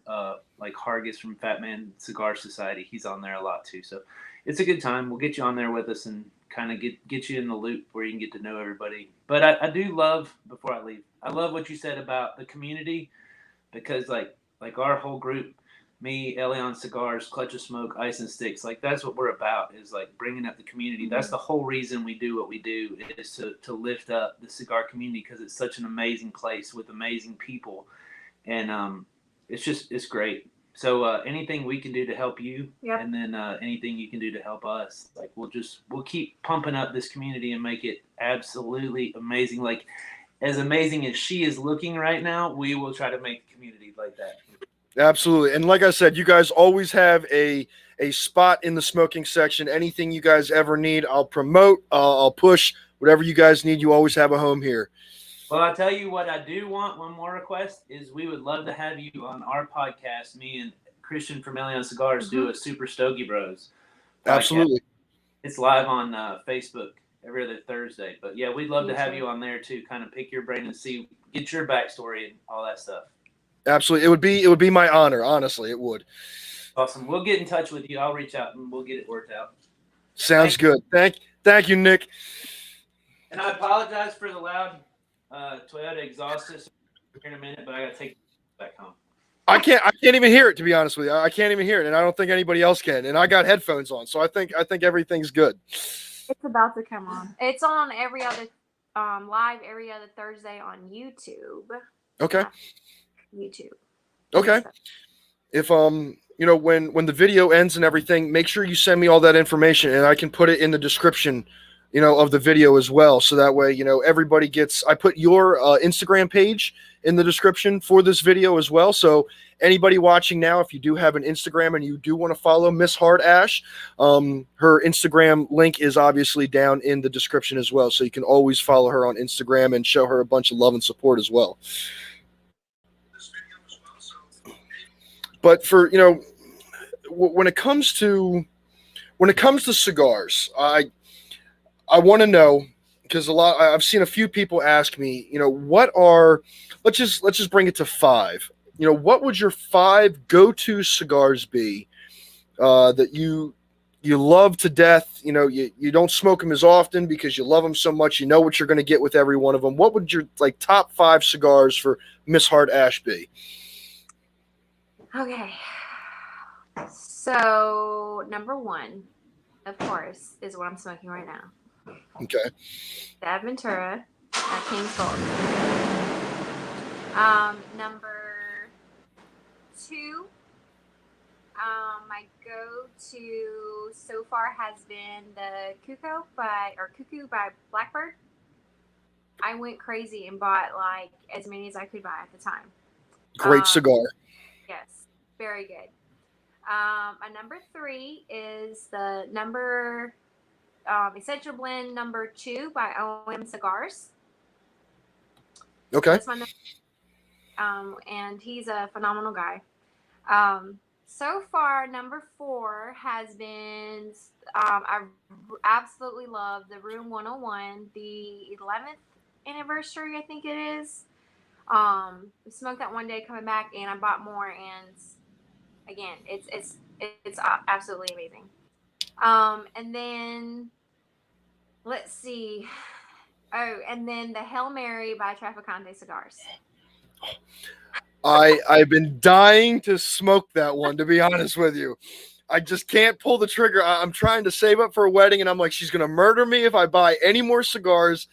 like Hargis from Fat Man Cigar Society, he's on there a lot too. So it's a good time. We'll get you on there with us and kind of get you in the loop where you can get to know everybody. But I do love, before I leave, I love what you said about the community, because like our whole group, me, Elion Cigars, Clutch of Smoke, Ice and Sticks, like that's what we're about, is like bringing up the community. That's the whole reason we do what we do, is to lift up the cigar community, because it's such an amazing place with amazing people. And it's great. So anything we can do to help you, Yep. and then anything you can do to help us, like we'll keep pumping up this community and make it absolutely amazing. Like as amazing as she is looking right now, we will try to make the community like that. Absolutely. And like I said, you guys always have a spot in the smoking section. Anything you guys ever need, I'll promote, I'll push, whatever you guys need. You always have a home here. Well, I'll tell you what I do want. One more request is we would love to have you on our podcast. Me and Christian from Elion Cigars do a Super Stogie Bros podcast. Absolutely. It's live on Facebook every other Thursday. But yeah, we'd love to have you on there too, kind of pick your brain and get your backstory and all that stuff. Absolutely. It would be my honor. Honestly, it would. Awesome. We'll get in touch with you. I'll reach out and we'll get it worked out. Sounds good. Thank you, Nick. And I apologize for the loud Toyota exhaust system here in a minute, but I got to take I can't even hear it, to be honest with you. I can't even hear it, and I don't think anybody else can. And I got headphones on, so I think everything's good. It's about to come on. It's on every other live every other Thursday on YouTube. Okay. YouTube. Okay. If when the video ends and everything, make sure you send me all that information, and I can put it in the description, of the video as well. So that way, everybody gets. I put your Instagram page in the description for this video as well. So anybody watching now, if you do have an Instagram and you do want to follow Miss Hard Ash, her Instagram link is obviously down in the description as well. So you can always follow her on Instagram and show her a bunch of love and support as well. But for when it comes to cigars, I want to know, because I've seen a few people ask me, what are, let's just bring it to 5. What would your 5 go-to cigars be that you love to death? You don't smoke them as often because you love them so much. You know what you're going to get with every one of them. What would your top 5 cigars for Miss Hard Ash be? Okay. So number 1, of course, is what I'm smoking right now. Okay. The Aventura at King's Gold. Number 2, my go-to so far has been the Cuckoo by Blackbird. I went crazy and bought as many as I could buy at the time. Great cigar. Yes, very good. My number 3 is the Essential Blend number 2 by OM Cigars. Okay. That's my and he's a phenomenal guy. So far, number 4 has been, I absolutely love the Room 101, the 11th anniversary, I think it is. We smoked that one day coming back, and I bought more, and again, it's absolutely amazing. And then let's see. Oh, and then the Hail Mary by Traficante Cigars. I've been dying to smoke that one, to be honest with you. I just can't pull the trigger. I'm trying to save up for a wedding, and I'm like, she's going to murder me if I buy any more cigars.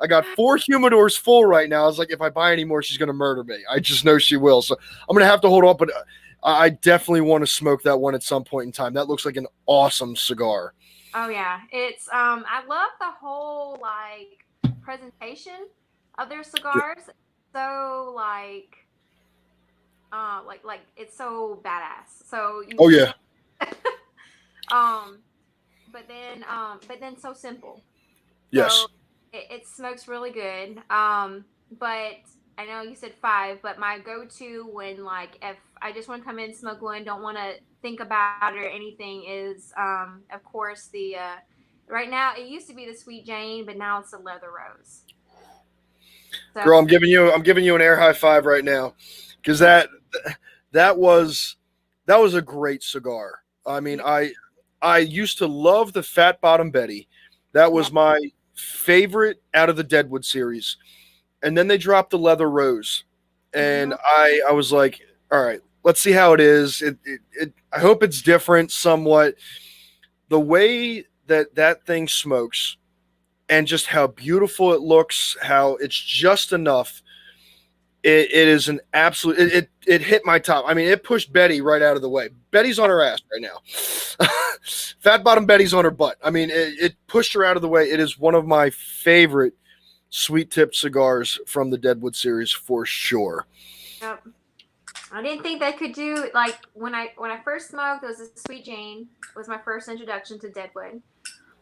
I got 4 humidors full right now. I was like, if I buy any more, she's going to murder me. I just know she will. So I'm going to have to hold on, but I definitely want to smoke that one at some point in time. That looks like an awesome cigar. Oh, yeah. It's, I love the whole, presentation of their cigars. So, it's so badass. So, oh, yeah. But then so simple. Yes. So it smokes really good. But I know you said 5, but my go-to when if I just want to come in, smoke one, don't want to think about it or anything is of course the right now it used to be the Sweet Jane, but now it's the Leather Rose. So, girl, I'm giving you an air high five right now, because that was a great cigar. I mean, I used to love the Fat Bottom Betty. That was my favorite out of the Deadwood series. And then they dropped the Leather Rose, and I was like, all right, let's see how it is. I hope it's different somewhat. The way that thing smokes, and just how beautiful it looks, how it's just enough. It is an absolute. It hit my top. I mean, it pushed Betty right out of the way. Betty's on her ass right now. Fat Bottom Betty's on her butt. I mean, it pushed her out of the way. It is one of my favorite sweet tip cigars from the Deadwood series for sure. Yep. I didn't think they could do when I first smoked. It was a Sweet Jane. Was my first introduction to Deadwood.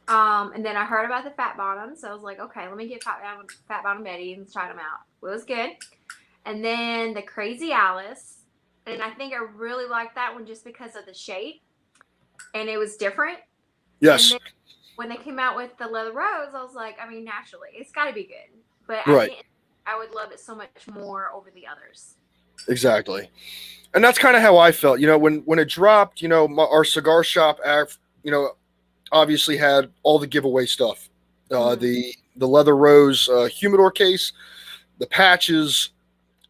And then I heard about the Fat Bottom, so I was like, okay, let me get Fat Bottom Betty and try them out. It was good. And then the Crazy Alice, and I think I really liked that one just because of the shape, and it was different. Yes. And then when they came out with the Leather Rose, I was like, I mean, naturally, it's got to be good. But right. I would love it so much more over the others. Exactly. And that's kind of how I felt. When it dropped, our cigar shop, obviously had all the giveaway stuff. The Leather Rose humidor case, the patches,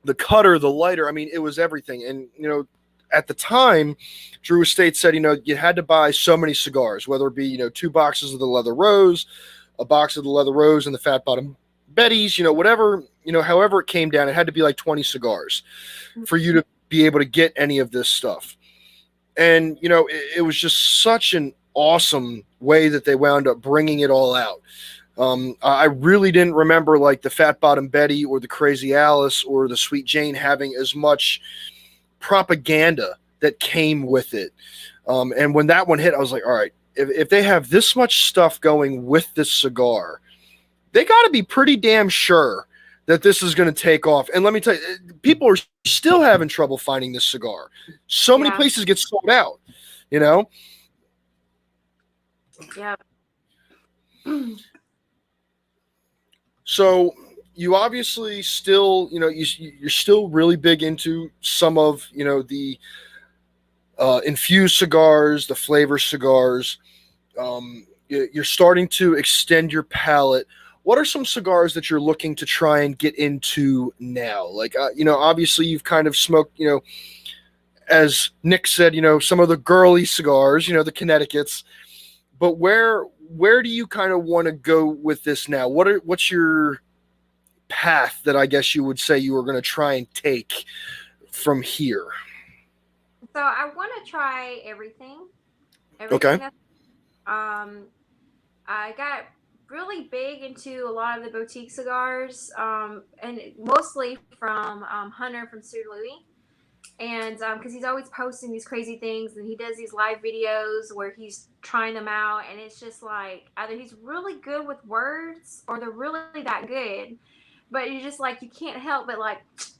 the cutter, the lighter. I mean, it was everything. And, you know, at the time, Drew Estate said, you know, you had to buy so many cigars, whether it be, you know, 2 boxes of the Leather Rose, a box of the Leather Rose and the Fat Bottom Betty's, you know, whatever, you know, however it came down, it had to be like 20 cigars for you to be able to get any of this stuff. And, you know, it was just such an awesome way that they wound up bringing it all out. I really didn't remember like the Fat Bottom Betty or the Crazy Alice or the Sweet Jane having as much propaganda that came with it. And when that one hit, I was like, all right, if they have this much stuff going with this cigar, they got to be pretty damn sure that this is going to take off. And let me tell you, people are still having trouble finding this cigar. So many places get sold out, you know? Yeah. So you obviously still, you know, you're still really big into some of, you know, the infused cigars, the flavor cigars. You're starting to extend your palate. What are some cigars that you're looking to try and get into now? Like, you know, obviously you've kind of smoked, you know, as Nick said, you know, some of the girly cigars, you know, the Connecticut's. But where do you kind of want to go with this now? What's your path that I guess you would say you were going to try and take from here? So I want to try everything. Okay. I got really big into a lot of the boutique cigars, and mostly from Hunter from Sir Louis. And because he's always posting these crazy things, and he does these live videos where he's trying them out, and it's just like either he's really good with words or they're really that good, but you're just like, you can't help but like,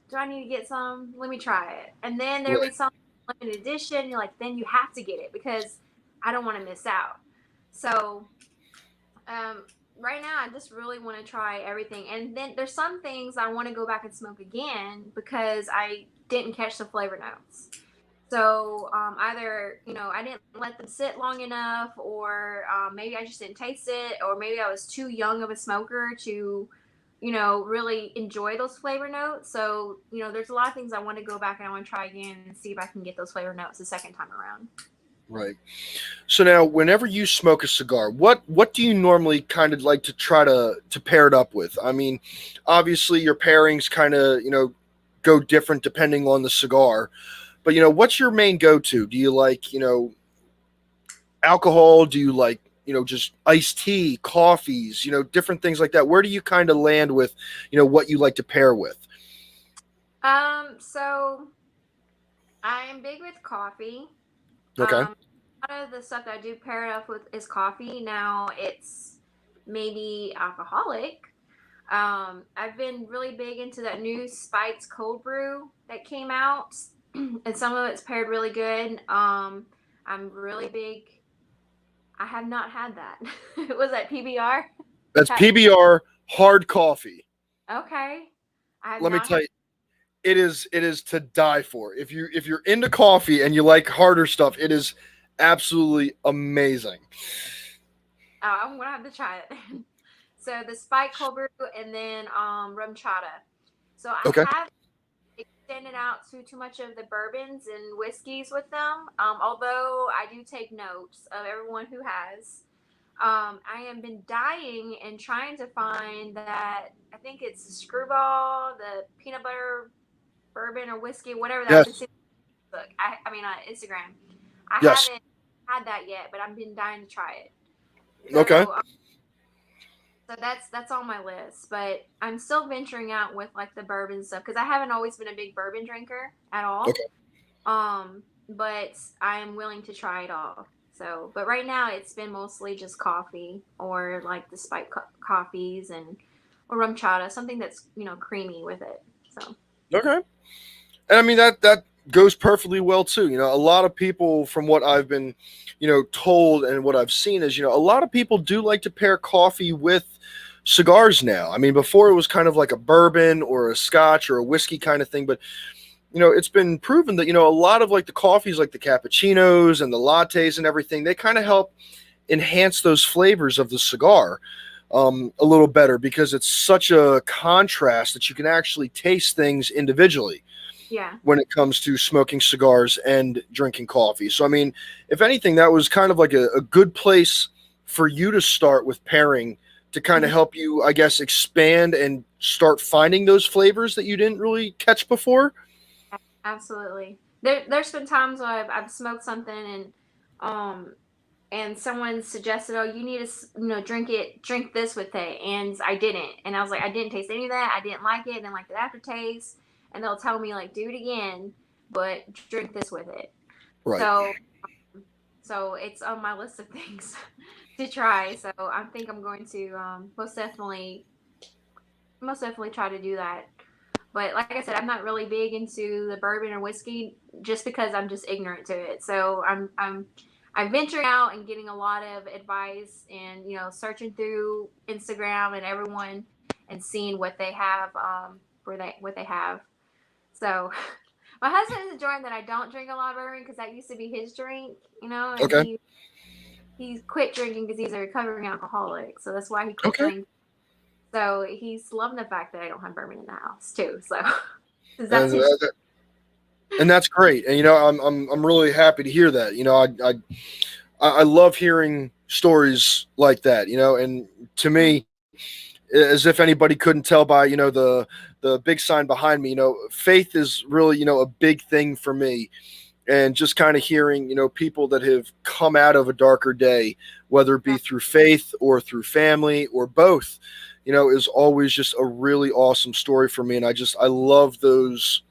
do I need to get some? Let me try it. And then there was some limited edition. You're like, then you have to get it because I don't want to miss out. So right now I just really want to try everything. And then there's some things I want to go back and smoke again because I didn't catch the flavor notes. So either, you know, I didn't let them sit long enough, or maybe I just didn't taste it, or maybe I was too young of a smoker to, you know, really enjoy those flavor notes. So, you know, there's a lot of things I want to go back and I want to try again and see if I can get those flavor notes the second time around. Right. So now, whenever you smoke a cigar, what do you normally kind of like to try to pair it up with? I mean, obviously your pairings kind of, you know, go different depending on the cigar, but, you know, what's your main go-to? Do you like, you know, alcohol? Do you like, you know, just iced tea, coffees, you know, different things like that? Where do you kind of land with, you know, what you like to pair with? So I am big with coffee. Okay. A lot of the stuff that I do pair it up with is coffee. Now it's maybe alcoholic. I've been really big into that new spiked cold brew that came out, and some of it's paired really good. I'm really big. I have not had that. Was that PBR? That's PBR hard coffee. Okay. Let me tell you, it is to die for. If you're into coffee and you like harder stuff, it is absolutely amazing. I'm gonna have to try it. So the spiked cold brew and then rum chata. So I haven't extended out too much of the bourbons and whiskeys with them. Although I do take notes of everyone who has. I have been dying and trying to find that. I think it's the Screwball, the peanut butter bourbon or whiskey, whatever that is. I mean, Instagram. I haven't had that yet, but I've been dying to try it. So, okay. So that's on my list, but I'm still venturing out with like the bourbon stuff because I haven't always been a big bourbon drinker at all. Okay. But I'm willing to try it all. So, but right now it's been mostly just coffee or like the spiked coffees or rum chata, something that's, you know, creamy with it. So. Okay. And I mean that goes perfectly well too. You know, a lot of people, from what I've been, you know, told and what I've seen is, you know, a lot of people do like to pair coffee with cigars now. I mean, before it was kind of like a bourbon or a scotch or a whiskey kind of thing, but, you know, it's been proven that, you know, a lot of like the coffees, like the cappuccinos and the lattes and everything, they kind of help enhance those flavors of the cigar. a little better, because it's such a contrast that you can actually taste things individually Yeah. when it comes to smoking cigars and drinking coffee. So, I mean, if anything, that was kind of like a good place for you to start with pairing, to kind of Mhm. help you, I guess, expand and start finding those flavors that you didn't really catch before. Absolutely. There's been times where I've smoked something um and someone suggested, oh, you need to drink this with it, and I didn't, and I was like, I didn't taste any of that, I didn't like it, I didn't like the aftertaste, and they'll tell me like, do it again, but drink this with it. Right. So so it's on my list of things to try. So I think I'm going to most definitely try to do that. But like I said, I'm not really big into the bourbon or whiskey, just because I'm just ignorant to it. So I'm venturing out and getting a lot of advice, and searching through Instagram and everyone, and seeing what they have, what they have. So my husband is enjoying that I don't drink a lot of bourbon, because that used to be his drink, and Okay. he's quit drinking because he's a recovering alcoholic. So that's why he quit Okay. drinking. So he's loving the fact that I don't have bourbon in the house too. So 'cause that's And his. that's great. And I'm really happy to hear that. I love hearing stories like that. And to me, as if anybody couldn't tell by the big sign behind me, faith is really a big thing for me. And just kind of hearing people that have come out of a darker day, whether it be through faith or through family or both, is always just a really awesome story for me. And I love those.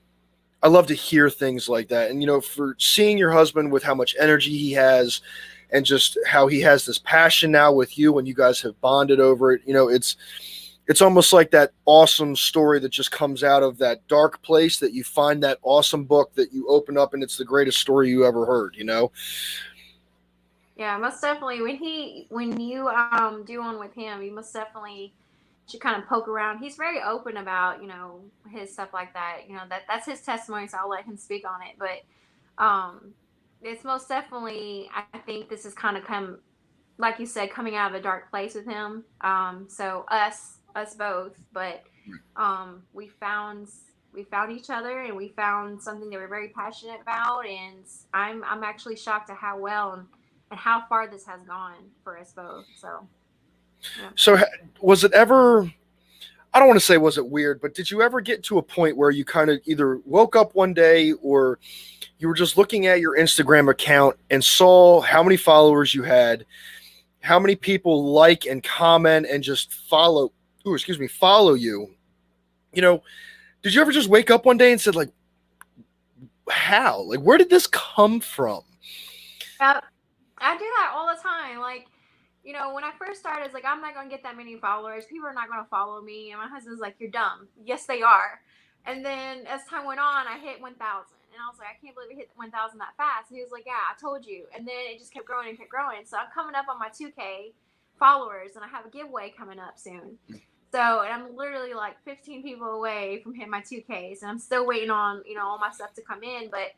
I love to hear things like that. And for seeing your husband with how much energy he has, and just how he has this passion now with you, and you guys have bonded over it, it's almost like that awesome story that just comes out of that dark place, that you find that awesome book that you open up, and it's the greatest story you ever heard. Yeah, most definitely. When you do one with him, you most definitely should kind of poke around. He's very open about his stuff like that. That's his testimony, so I'll let him speak on it. But it's most definitely, I think this is kind of like you said, coming out of a dark place with him. So us both, but we found each other, and we found something that we're very passionate about, and I'm actually shocked at how well and how far this has gone for us both. So yeah. So was it ever, I don't want to say was it weird, but did you ever get to a point where you kind of either woke up one day, or you were just looking at your Instagram account and saw how many followers you had, how many people like and comment and just follow you? Did you ever just wake up one day and said, like, how? Like, where did this come from? I do that all the time. Like, when I first started, it's like, I'm not going to get that many followers. People are not going to follow me. And my husband's like, you're dumb. Yes, they are. And then as time went on, I hit 1,000. And I was like, I can't believe we hit 1,000 that fast. And he was like, yeah, I told you. And then it just kept growing and kept growing. So I'm coming up on my 2K followers, and I have a giveaway coming up soon. So, and I'm literally like 15 people away from hitting my 2Ks. And I'm still waiting on, all my stuff to come in. But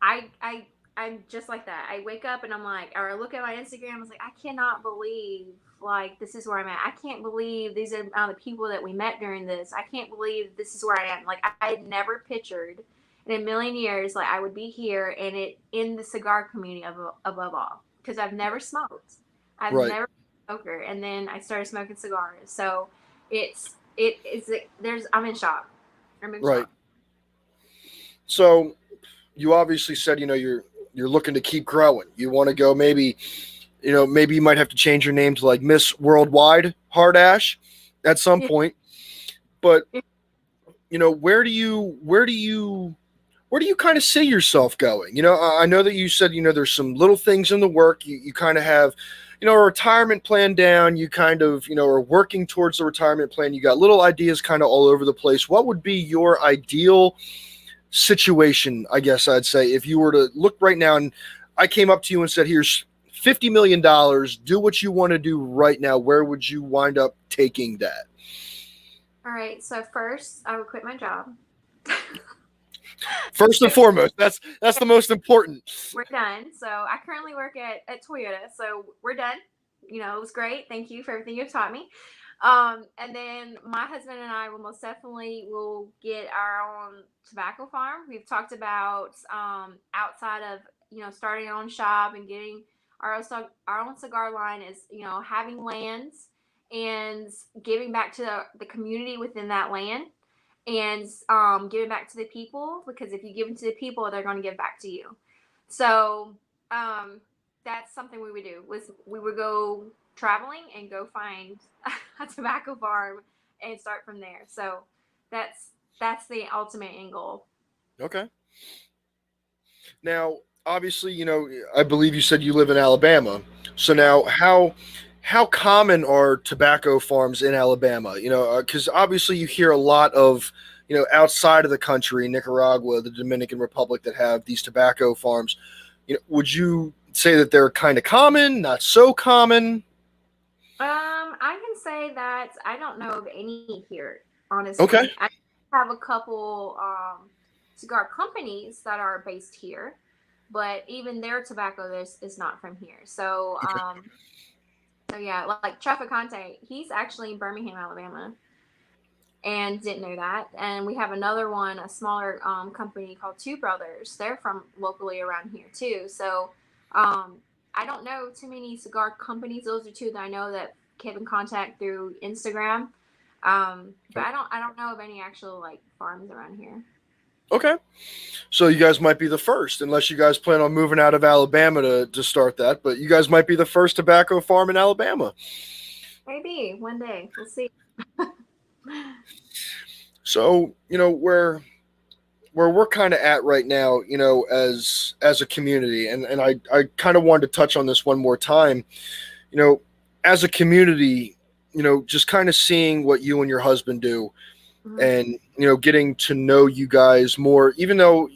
I'm just like that. I wake up and I'm like, or I look at my Instagram, I was like, I cannot believe like this is where I'm at. I can't believe these are the people that we met during this. I can't believe this is where I am. Like, I had never pictured in a million years like I would be here, and it in the cigar community above all, because I've never smoked. I've Right. never been a smoker, and then I started smoking cigars. So I'm in shock. I'm in Right. shock. So you obviously said, you're looking to keep growing. You want to go, maybe you might have to change your name to like Miss Worldwide Hard Ash at some point. But where do you kind of see yourself going? I know that you said, there's some little things in the work. You kind of have, a retirement plan down. You kind of, are working towards the retirement plan. You got little ideas kind of all over the place. What would be your ideal situation, I guess I'd say, if you were to look right now and I came up to you and said, here's $50 million, do what you want to do right now, where would you wind up taking that? All right. So first, I would quit my job. First and foremost, that's the most important. We're done. So I currently work at Toyota. So we're done. it was great. Thank you for everything you've taught me. And then my husband and I will most definitely will get our own tobacco farm. We've talked about outside of starting our own shop and getting our own cigar line is having lands and giving back to the community within that land and giving back to the people, because if you give them to the people, they're going to give back to you. So um, that's something we would do. Was we would go traveling and go find a tobacco farm and start from there. So that's that's the ultimate end goal. Okay. Now, obviously, I believe you said you live in Alabama. So now, how common are tobacco farms in Alabama? Because obviously you hear a lot of outside of the country, Nicaragua, the Dominican Republic, that have these tobacco farms. Would you say that they're kind of common, not so common? I can say that I don't know of any here, Okay. honestly. I have a couple cigar companies that are based here, but even their tobacco is not from here. So yeah, like Traficante, he's actually in Birmingham, Alabama, and didn't know that. And we have another one, a smaller company called Two Brothers. They're from locally around here too. So um, I don't know too many cigar companies. Those are two that I know that kept in contact through Instagram. But I don't know of any actual like farms around here. Okay. So you guys might be the first, unless you guys plan on moving out of Alabama to start that. But you guys might be the first tobacco farm in Alabama. Maybe one day we'll see. So where we're kind of at right now, as a community, and I kind of wanted to touch on this one more time. You know, as a community, just kind of seeing what you and your husband do, Mhm. and getting to know you guys more, even though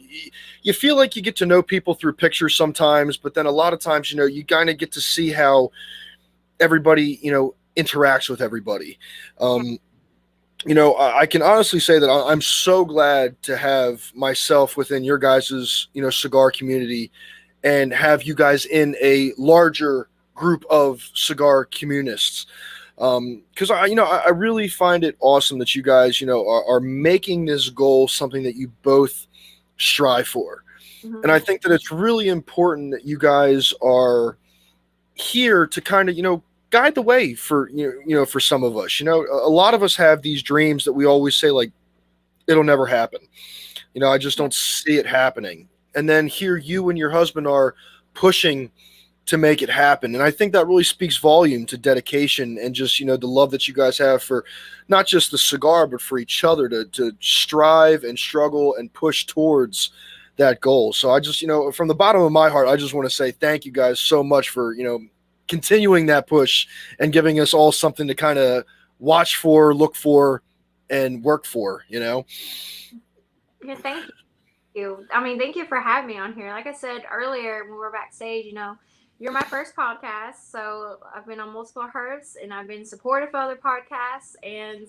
you feel like you get to know people through pictures sometimes, but then a lot of times you kind of get to see how everybody interacts with everybody. Yeah. um I can honestly say that I'm so glad to have myself within your guys's cigar community, and have you guys in a larger group of cigar communists. Because I really find it awesome that you guys are making this goal something that you both strive for. And I Mhm. think that it's really important that you guys are here to kind of guide the way for for some of us. A lot of us have these dreams that we always say, like, it'll never happen. I just Yeah. don't see it happening. And then here you and your husband are pushing to make it happen. And I think that really speaks volume to dedication, and just the love that you guys have for not just the cigar, but for each other, to strive and struggle and push towards that goal. So I just from the bottom of my heart, I just want to say thank you guys so much for continuing that push and giving us all something to kind of watch for, look for, and work for. Yeah, thank you. I mean, thank you for having me on here. Like I said earlier when we were backstage, you're my first podcast. So I've been on multiple herds and I've been supportive of other podcasts, and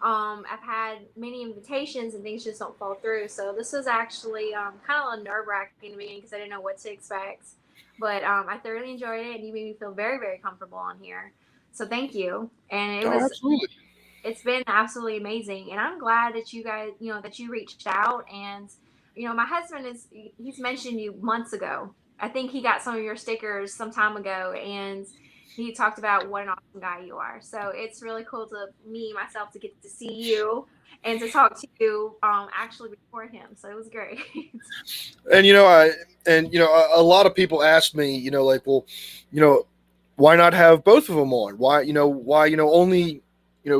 I've had many invitations and things just don't fall through. So this was actually kind of a nerve wracking to me because I didn't know what to expect. But I thoroughly enjoyed it, and you made me feel very, very comfortable on here. So thank you. And Oh, absolutely. it's been absolutely amazing, and I'm glad that you guys that you reached out. And my husband he's mentioned you months ago. I think he got some of your stickers some time ago, and he talked about what an awesome guy you are. So it's really cool to me myself to get to see you and to talk to you actually before him. So it was great. And a lot of people ask me, like, well, you know, why not have both of them on? Why only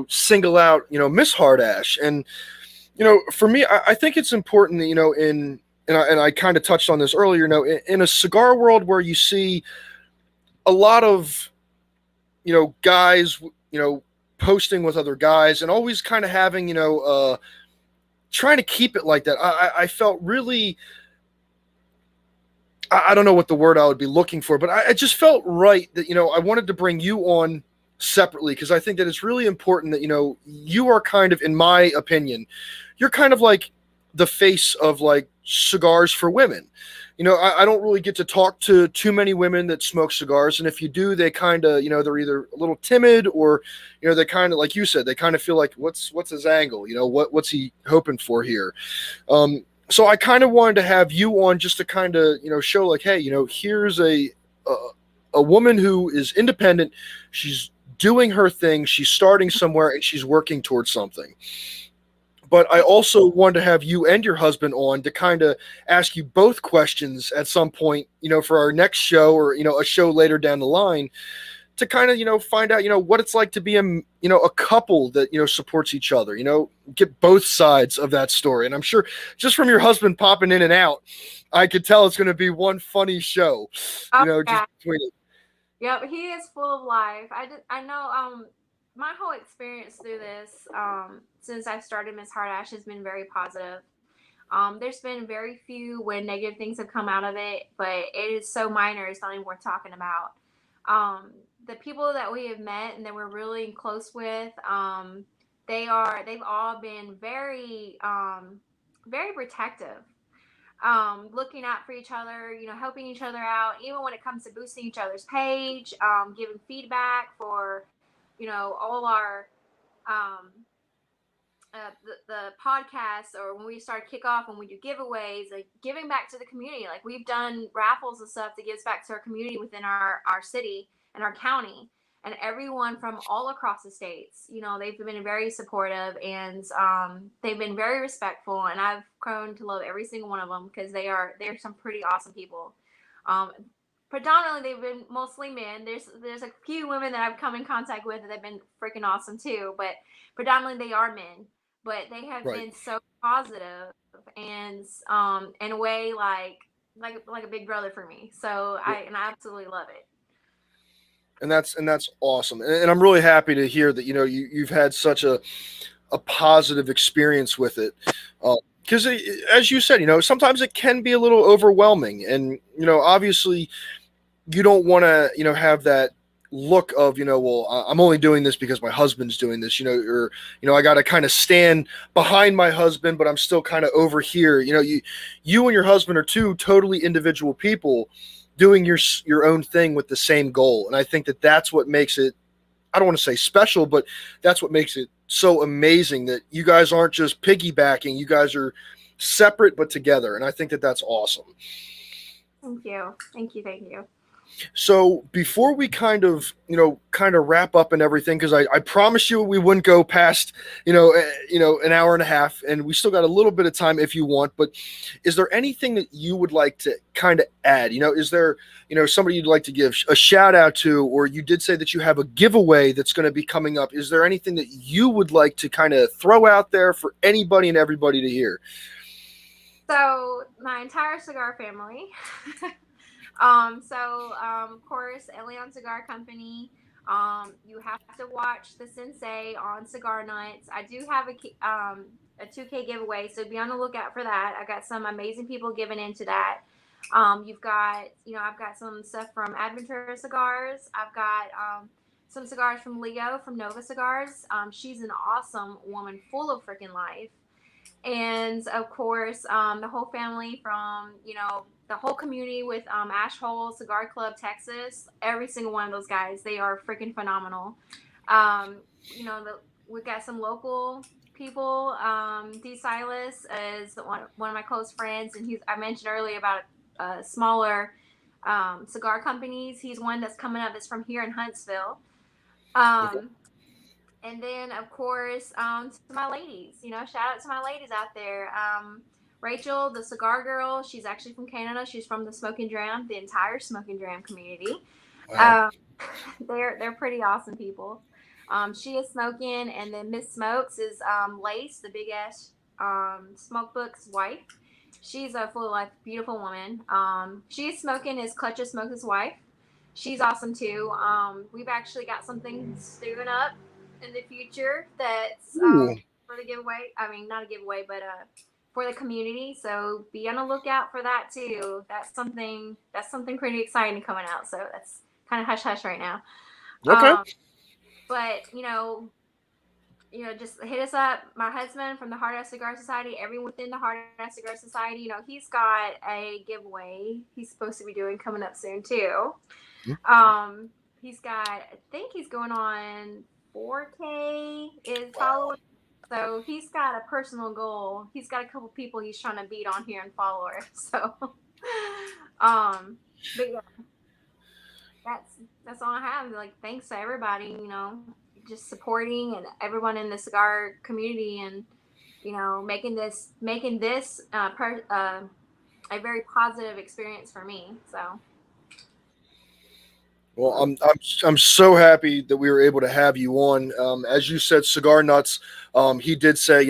single out Miss Hardash? And for me, I think it's important that and I kind of touched on this earlier. In a cigar world where you see a lot of guys posting with other guys, and always kind of having trying to keep it like that, I felt really, I don't know what the word I would be looking for, but I just felt right that I wanted to bring you on separately, because I think that it's really important that you are kind of, in my opinion, you're kind of like the face of like cigars for women. I don't really get to talk to too many women that smoke cigars, and if you do, they kind of, they're either a little timid or, they kind of, like you said, they kind of feel like, what's his angle? What's he hoping for here? So I kind of wanted to have you on just to kind of, show like, hey, here's a a woman who is independent. She's doing her thing. She's starting somewhere, and she's working towards something. But I also wanted to have you and your husband on to kind of ask you both questions at some point, for our next show or, a show later down the line to kind of, find out, what it's like to be a couple that, supports each other, get both sides of that story. And I'm sure just from your husband popping in and out, I could tell it's going to be one funny show, just between it. Yep, he is full of life. I know my whole experience through this since I started Miss Hardash has been very positive. There's been very few when negative things have come out of it, but it is so minor it's not even worth talking about. The people that we have met and that we're really close with, they've all been very very protective, looking out for each other, helping each other out, even when it comes to boosting each other's page, giving feedback for, all our, the podcasts, or when we start kickoff, when we do giveaways, like giving back to the community. Like we've done raffles and stuff that gives back to our community within our city and our county. And everyone from all across the states, they've been very supportive, and they've been very respectful. And I've grown to love every single one of them because they're some pretty awesome people. Predominantly, they've been mostly men. There's a few women that I've come in contact with that have been freaking awesome too, but predominantly they are men. But they have Right. been so positive and in a way like a big brother for me. So I absolutely love it. And that's awesome. And I'm really happy to hear that, you've had such a positive experience with it. Because as you said, sometimes it can be a little overwhelming, and obviously you don't want to have that look of well, I'm only doing this because my husband's doing this, or I got to kind of stand behind my husband, but I'm still kind of over here. You and your husband are two totally individual people doing your own thing with the same goal, and I think that that's what makes it, I don't want to say special, but that's what makes it so amazing that you guys aren't just piggybacking. You guys are separate but together, and I think that that's awesome. Thank you. Thank you. Thank you. So before we kind of wrap up and everything, because I promised you we wouldn't go past an hour and a half, and we still got a little bit of time if you want. But is there anything that you would like to kind of add? Is there somebody you'd like to give a shout out to, or you did say that you have a giveaway that's going to be coming up? Is there anything that you would like to kind of throw out there for anybody and everybody to hear? So my entire cigar family. Of course, Leon Cigar Company. You have to watch the Sensei on Cigar Nuts. I do have a 2K giveaway, so be on the lookout for that. I got some amazing people giving into that. You've got, I've got some stuff from Adventura Cigars. I've got some cigars from Leo from Nova Cigars. She's an awesome woman, full of freaking life. And of course, the whole family from, the whole community with Ash Hole Cigar Club, Texas. Every single one of those guys, they are freaking phenomenal. We've got some local people. D. Silas is one of my close friends, and I mentioned earlier about smaller cigar companies. He's one that's coming up that's from here in Huntsville. And then, of course, to my ladies, shout out to my ladies out there. Rachel, the cigar girl, she's actually from Canada. She's from the Smoke and Dram, the entire Smoke and Dram community. Wow. They're pretty awesome people. She is smoking, and then Miss Smokes is Lace, the big ass smoke book's wife. She's a full of life, beautiful woman. She is smoking is Clutch Smokes' wife. She's awesome too. We've actually got something stewing up in the future that's for the giveaway. I mean, not a giveaway, but for the community. So be on the lookout for that too. That's something pretty exciting coming out. So that's kind of hush hush right now. Okay. But just hit us up. My husband from the Hard Ass Cigar Society, everyone within the Hard Ass Cigar Society, he's got a giveaway he's supposed to be doing coming up soon too. He's got, I think he's going on 4K is followers. So he's got a personal goal. He's got a couple people he's trying to beat on here in followers. So, but yeah, that's all I have. Like, thanks to everybody, just supporting and everyone in the cigar community, and making this a very positive experience for me. So. Well, I'm so happy that we were able to have you on. As you said, Cigar Nuts. He did say,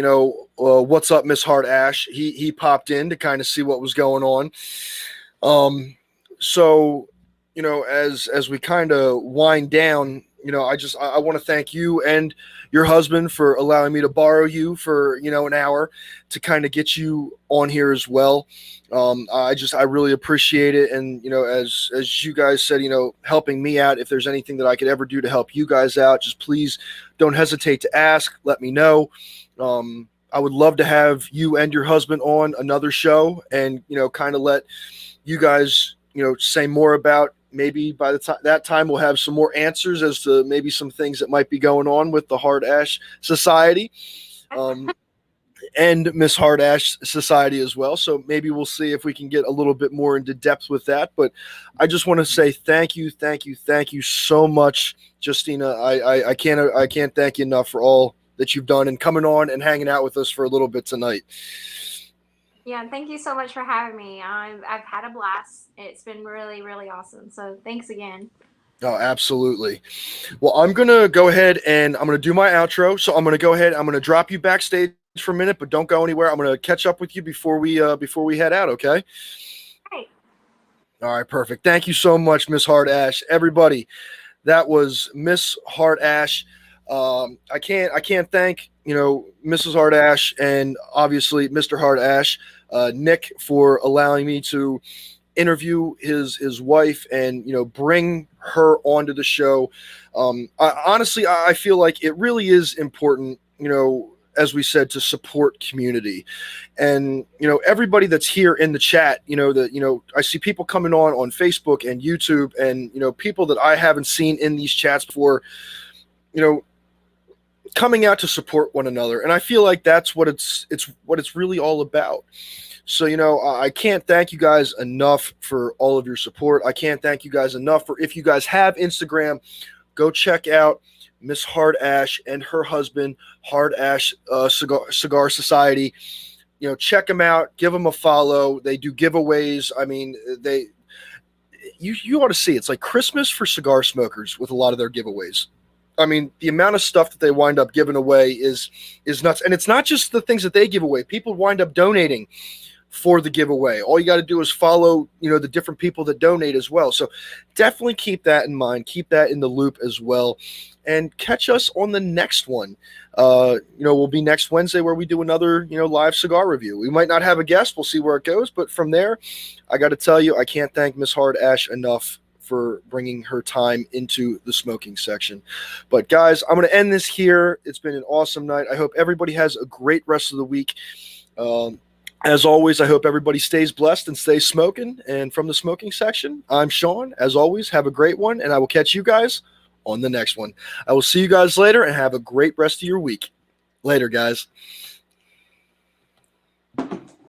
what's up, Miss Hard Ash? He popped in to kind of see what was going on. So, as we kind of wind down, I want to thank you and your husband for allowing me to borrow you for, an hour to kind of get you on here as well. I really appreciate it. And, as you guys said, helping me out, if there's anything that I could ever do to help you guys out, just please don't hesitate to ask, let me know. I would love to have you and your husband on another show and, kind of let you guys, say more about. Maybe by the time that time we'll have some more answers as to maybe some things that might be going on with the Hard Ash Society and Miss Hard Ash Society as well. So maybe we'll see if we can get a little bit more into depth with that. But I just want to say thank you so much, Justina. I can't thank you enough for all that you've done and coming on and hanging out with us for a little bit tonight. Yeah, thank you so much for having me. I've had a blast. It's been really, really awesome. So thanks again. Oh, absolutely. Well, I'm going to go ahead and I'm going to do my outro. So I'm going to go ahead. I'm going to drop you backstage for a minute, but don't go anywhere. I'm going to catch up with you before we head out. Okay. Right. All right. Perfect. Thank you so much, Miss Hard Ash. Everybody, that was Miss Hard Ash. I can't thank, Mrs. Hard Ash and obviously Mr. Hard Ash, Nick, for allowing me to interview his wife and, bring her onto the show. Honestly, I feel like it really is important, as we said, to support community. And, everybody that's here in the chat, I see people coming on Facebook and YouTube and, people that I haven't seen in these chats before, coming out to support one another. And I feel like that's what it's really all about. So, I can't thank you guys enough for all of your support. I can't thank you guys enough for, if you guys have Instagram, go check out Miss Hard Ash and her husband, Hard Ash Cigar Society. Check them out, give them a follow. They do giveaways. I mean, you ought to see, it's like Christmas for cigar smokers with a lot of their giveaways. I mean, the amount of stuff that they wind up giving away is nuts. And it's not just the things that they give away. People wind up donating for the giveaway. All you got to do is follow, the different people that donate as well. So definitely keep that in mind. Keep that in the loop as well. And catch us on the next one. We'll be next Wednesday where we do another, live cigar review. We might not have a guest. We'll see where it goes. But from there, I got to tell you, I can't thank Miss Hard Ash enough for bringing her time into the smoking section. But guys, I'm going to end this here. It's been an awesome night. I hope everybody has a great rest of the week. As always, I hope everybody stays blessed and stays smoking. And from the smoking section, I'm Sean. As always, have a great one, and I will catch you guys on the next one. I will see you guys later, and have a great rest of your week. Later, guys.